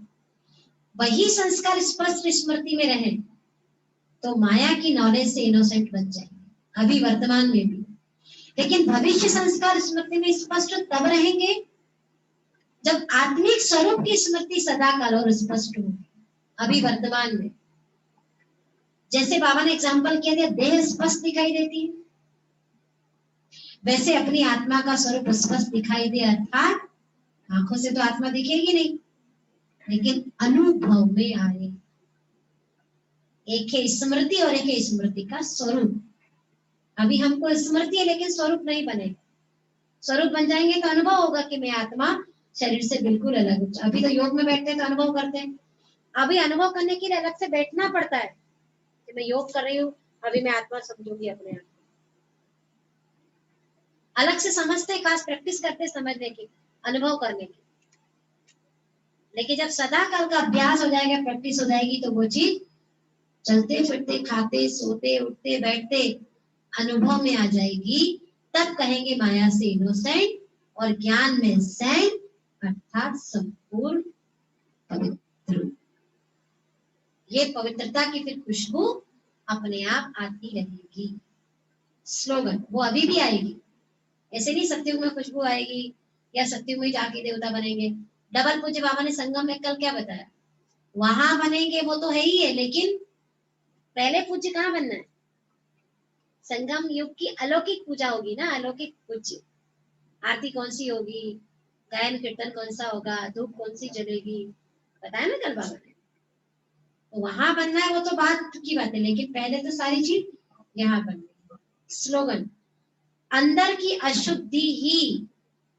वही संस्कार स्पष्ट स्मृति में रहे तो माया की नॉलेज से इनोसेंट बन जाएंगे अभी वर्तमान में भी। लेकिन भविष्य संस्कार स्मृति में स्पष्ट तब रहेंगे जब आत्मिक स्वरूप की स्मृति सदा काल और स्पष्ट होगी, अभी वर्तमान में। जैसे बाबा ने एग्जाम्पल किया दिया, देह स्पष्ट दिखाई देती है, वैसे अपनी आत्मा का स्वरूप स्पष्ट दिखाई दे, अर्थात आंखों से तो आत्मा दिखेगी नहीं, लेकिन अनुभव में आए। एक है स्मृति और एक है स्मृति का स्वरूप। अभी हमको स्मृति है लेकिन स्वरूप नहीं बनेगा। स्वरूप बन जाएंगे तो अनुभव होगा कि मैं आत्मा शरीर से बिल्कुल अलग हूँ। अभी तो योग में बैठते हैं तो अनुभव करते हैं, अभी अनुभव करने के लिए अलग से बैठना पड़ता है कि मैं योग कर रही हूँ, अभी मैं आत्मा समझूंगी अपने आप। अलग से समझते, खास प्रैक्टिस करते समझने की, अनुभव करने की। लेकिन जब सदा काल का अभ्यास हो जाएगा, प्रैक्टिस हो जाएगी, तो वो चीज चलते फिरते, खाते, सोते, उठते, बैठते अनुभव में आ जाएगी। तब कहेंगे माया से इनोसेंट और ज्ञान में सैंट, अर्थात संपूर्ण पवित्र। ये पवित्रता की फिर खुशबू अपने आप आती रहेगी। स्लोगन वो अभी भी आएगी, ऐसे नहीं सत्युग में खुशबू आएगी या सत्युग में जाके देवता बनेंगे। डबल पूज्य बाबा ने संगम में कल क्या बताया, वहां बनेंगे वो तो है ही है, लेकिन पहले पूज्य कहाँ बनना है? संगम युग की अलौकिक पूजा होगी ना, अलौकिक पूज्य। आरती कौन सी होगी, गायन कीर्तन कौन सा होगा, धूप कौन सी जलेगी, बताया ना कल बाबा ने। तो वहां बनना है वो तो बात की बात है, लेकिन पहले तो सारी चीज यहाँ बननी। स्लोगन, अंदर की अशुद्धि ही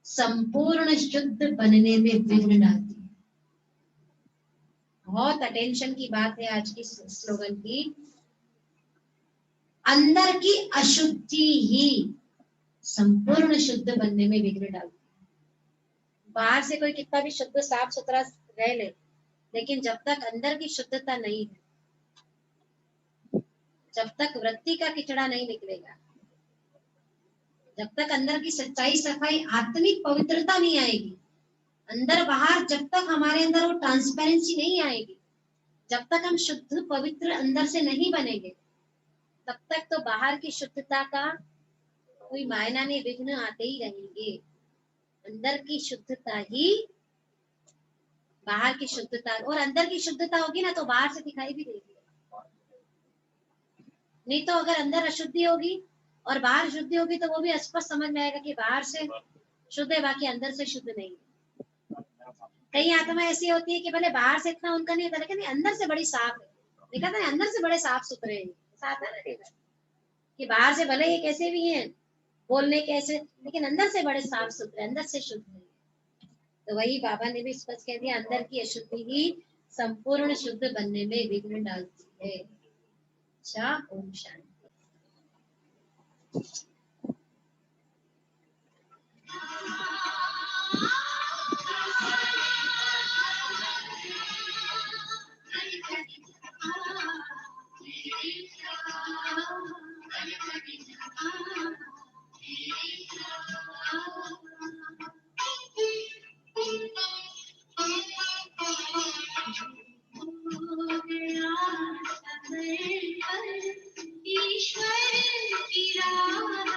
संपूर्ण शुद्ध बनने में विघ्न डालती है। बहुत अटेंशन की बात है आज की स्लोगन की। अंदर की अशुद्धि ही संपूर्ण शुद्ध बनने में विघ्न डालती है। बाहर से कोई कितना भी शुद्ध साफ सुथरा रह ले, लेकिन जब तक अंदर की शुद्धता नहीं है, जब तक वृत्ति का किचड़ा नहीं निकलेगा, जब तक अंदर की सच्चाई, सफाई, आत्मिक पवित्रता नहीं आएगी, अंदर बाहर जब तक हमारे अंदर वो ट्रांसपेरेंसी नहीं आएगी, जब तक हम शुद्ध पवित्र अंदर से नहीं बनेंगे, तब तक तो बाहर की शुद्धता का कोई मायना नहीं, विघ्न आते ही रहेंगे। अंदर की शुद्धता ही बाहर की शुद्धता, और अंदर की शुद्धता होगी ना तो बाहर से दिखाई भी देगी। नहीं तो अगर अंदर अशुद्धि होगी और बाहर शुद्धि होगी तो वो भी स्पष्ट समझ में आएगा कि बाहर से शुद्ध है बाकी अंदर से शुद्ध नहीं। कई आत्मा ऐसी होती है कि भले बाहर से इतना उनका नहीं होता, लेकिन अंदर से बड़ी साफ है। देखा था अंदर से बड़े साफ सुथरे हैं, साथ है ना कि बाहर से भले ये कैसे भी हैं, बोलने कैसे, लेकिन अंदर से बड़े साफ सुथरे, अंदर से शुद्ध है। तो वही बाबा ने भी स्पष्ट कह दिया, अंदर की अशुद्धि ही संपूर्ण शुद्ध बनने में विघ्न डालती है। अच्छा, ओम शांति। ईश्वर की राह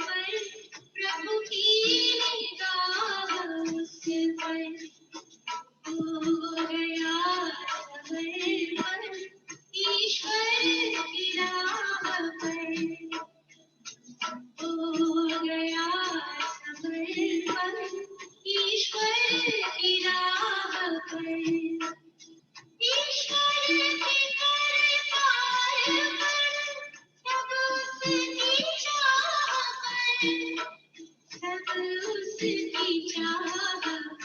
प्रभु की निगाह उस पर हो गया समर्पण ईश्वर की राह पर हो गया समर्पण ईश्वर की राह पर ईश्वर की दरबार पर सब उसकी चाह पर सब उसकी चाह